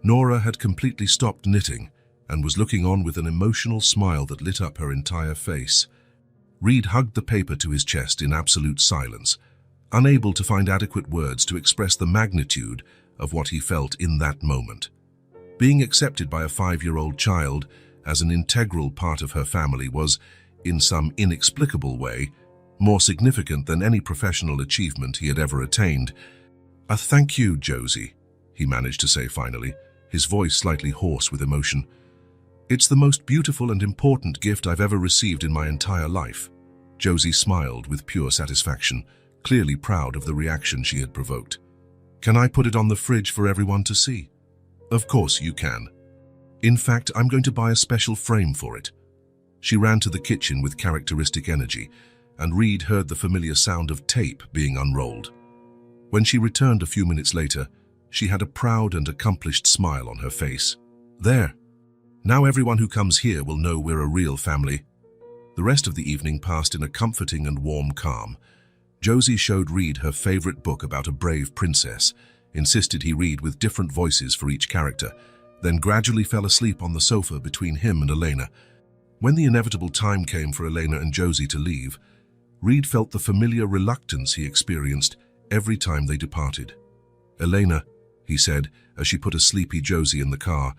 Nora had completely stopped knitting and was looking on with an emotional smile that lit up her entire face. Reed hugged the paper to his chest in absolute silence, unable to find adequate words to express the magnitude of what he felt in that moment. Being accepted by a 5-year-old child as an integral part of her family was, in some inexplicable way, more significant than any professional achievement he had ever attained. "A thank you, Josie," he managed to say finally, his voice slightly hoarse with emotion. "It's the most beautiful and important gift I've ever received in my entire life." Josie smiled with pure satisfaction, clearly proud of the reaction she had provoked. "Can I put it on the fridge for everyone to see?" "Of course you can. In fact, I'm going to buy a special frame for it." She ran to the kitchen with characteristic energy, and Reed heard the familiar sound of tape being unrolled. When she returned a few minutes later, she had a proud and accomplished smile on her face. "There. Now everyone who comes here will know we're a real family." The rest of the evening passed in a comforting and warm calm. Josie showed Reed her favorite book about a brave princess, insisted he read with different voices for each character, then gradually fell asleep on the sofa between him and Elena. When the inevitable time came for Elena and Josie to leave, Reed felt the familiar reluctance he experienced every time they departed. "Elena," he said as she put a sleepy Josie in the car,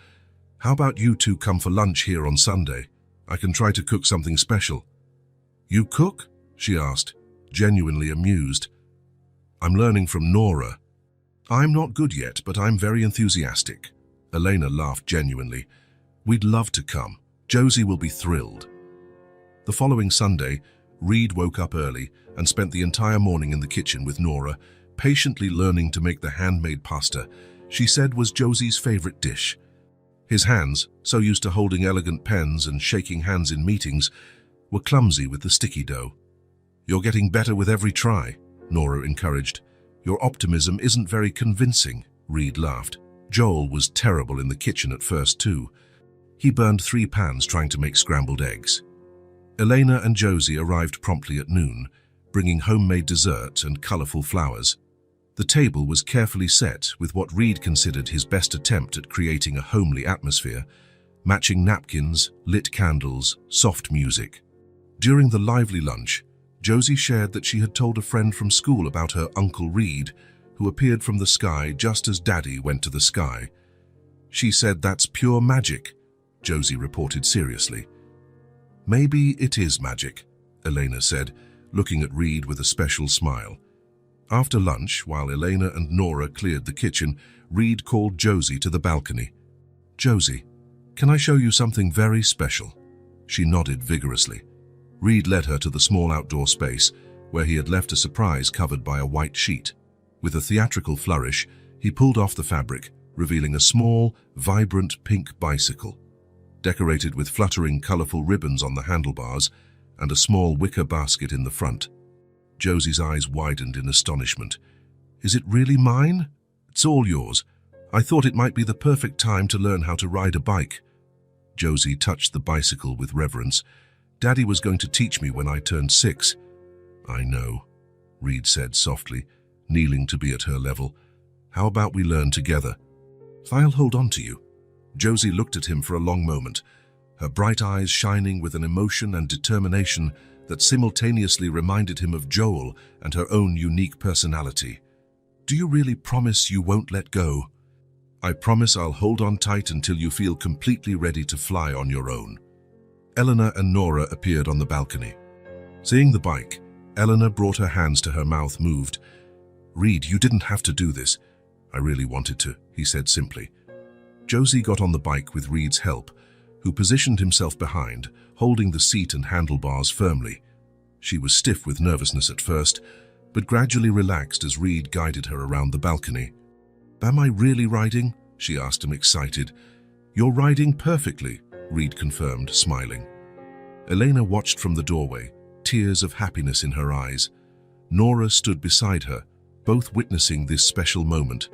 "how about you two come for lunch here on Sunday? I can try to cook something special." "You cook?" she asked, genuinely amused. "I'm learning from Nora." "I'm not good yet, but I'm very enthusiastic." Elena laughed genuinely. "We'd love to come. Josie will be thrilled." The following Sunday, Reed woke up early and spent the entire morning in the kitchen with Nora, patiently learning to make the handmade pasta she said was Josie's favorite dish. His hands, so used to holding elegant pens and shaking hands in meetings, were clumsy with the sticky dough. "You're getting better with every try," Nora encouraged. "Your optimism isn't very convincing," Reed laughed. Joel was terrible in the kitchen at first too. He burned 3 pans trying to make scrambled eggs. Elena and Josie arrived promptly at noon, bringing homemade dessert and colorful flowers. The table was carefully set with what Reed considered his best attempt at creating a homely atmosphere, matching napkins, lit candles, soft music. During the lively lunch, Josie shared that she had told a friend from school about her Uncle Reed, who appeared from the sky just as Daddy went to the sky. "She said that's pure magic," Josie reported seriously. "Maybe it is magic," Elena said, looking at Reed with a special smile. After lunch, while Elena and Nora cleared the kitchen, Reed called Josie to the balcony. "Josie, can I show you something very special?" She nodded vigorously. Reed led her to the small outdoor space, where he had left a surprise covered by a white sheet. With a theatrical flourish, he pulled off the fabric, revealing a small, vibrant pink bicycle, decorated with fluttering, colorful ribbons on the handlebars and a small wicker basket in the front. Josie's eyes widened in astonishment. "Is it really mine?" "It's all yours. I thought it might be the perfect time to learn how to ride a bike." Josie touched the bicycle with reverence. "Daddy was going to teach me when I turned 6. "I know," Reed said softly, kneeling to be at her level. "How about we learn together?" "I'll hold on to you." Josie looked at him for a long moment, her bright eyes shining with an emotion and determination that simultaneously reminded him of Joel and her own unique personality. "Do you really promise you won't let go?" "I promise I'll hold on tight until you feel completely ready to fly on your own." Eleanor and Nora appeared on the balcony. Seeing the bike, Eleanor brought her hands to her mouth, moved. "Reed, you didn't have to do this." "I really wanted to," he said simply. Josie got on the bike with Reed's help, who positioned himself behind, holding the seat and handlebars firmly. She was stiff with nervousness at first, but gradually relaxed as Reed guided her around the balcony. "Am I really riding?" she asked him, excited. "You're riding perfectly," Reed confirmed, smiling. Elena watched from the doorway, tears of happiness in her eyes. Nora stood beside her, both witnessing this special moment.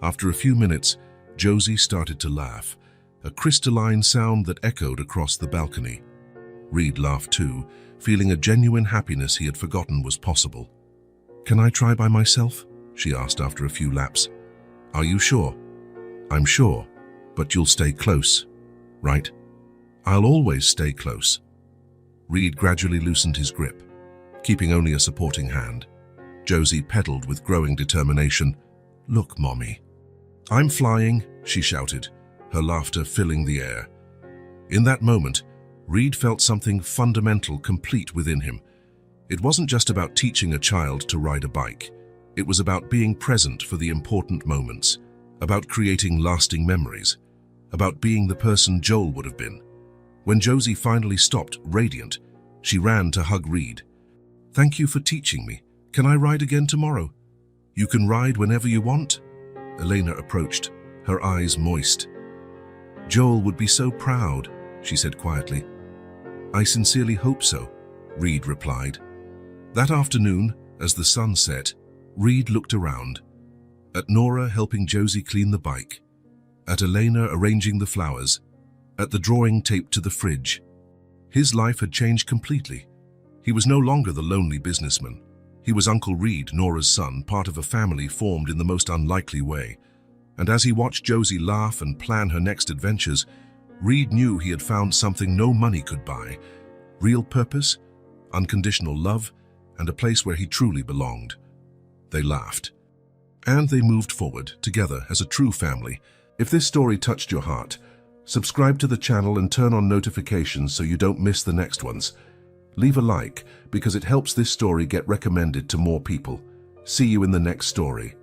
After a few minutes, Josie started to laugh, a crystalline sound that echoed across the balcony. Reed laughed too, feeling a genuine happiness he had forgotten was possible. "Can I try by myself?" she asked after a few laps. "Are you sure?" "I'm sure, but you'll stay close, right?" "I'll always stay close." Reed gradually loosened his grip, keeping only a supporting hand. Josie pedaled with growing determination. "Look, Mommy." "I'm flying," she shouted, her laughter filling the air. In that moment, Reed felt something fundamental complete within him. It wasn't just about teaching a child to ride a bike. It was about being present for the important moments, about creating lasting memories, about being the person Joel would have been. When Josie finally stopped, radiant, she ran to hug Reed. "Thank you for teaching me. Can I ride again tomorrow?" "You can ride whenever you want." Elena approached, her eyes moist. "Joel would be so proud," she said quietly. "I sincerely hope so," Reed replied. That afternoon, as the sun set, Reed looked around. At Nora helping Josie clean the bike, at Elena arranging the flowers, at the drawing taped to the fridge. His life had changed completely. He was no longer the lonely businessman. He was Uncle Reed, Nora's son, part of a family formed in the most unlikely way. And as he watched Josie laugh and plan her next adventures, Reed knew he had found something no money could buy: real purpose, unconditional love, and a place where he truly belonged. They laughed. And they moved forward, together as a true family. If this story touched your heart, subscribe to the channel and turn on notifications so you don't miss the next ones. Leave a like, because it helps this story get recommended to more people. See you in the next story.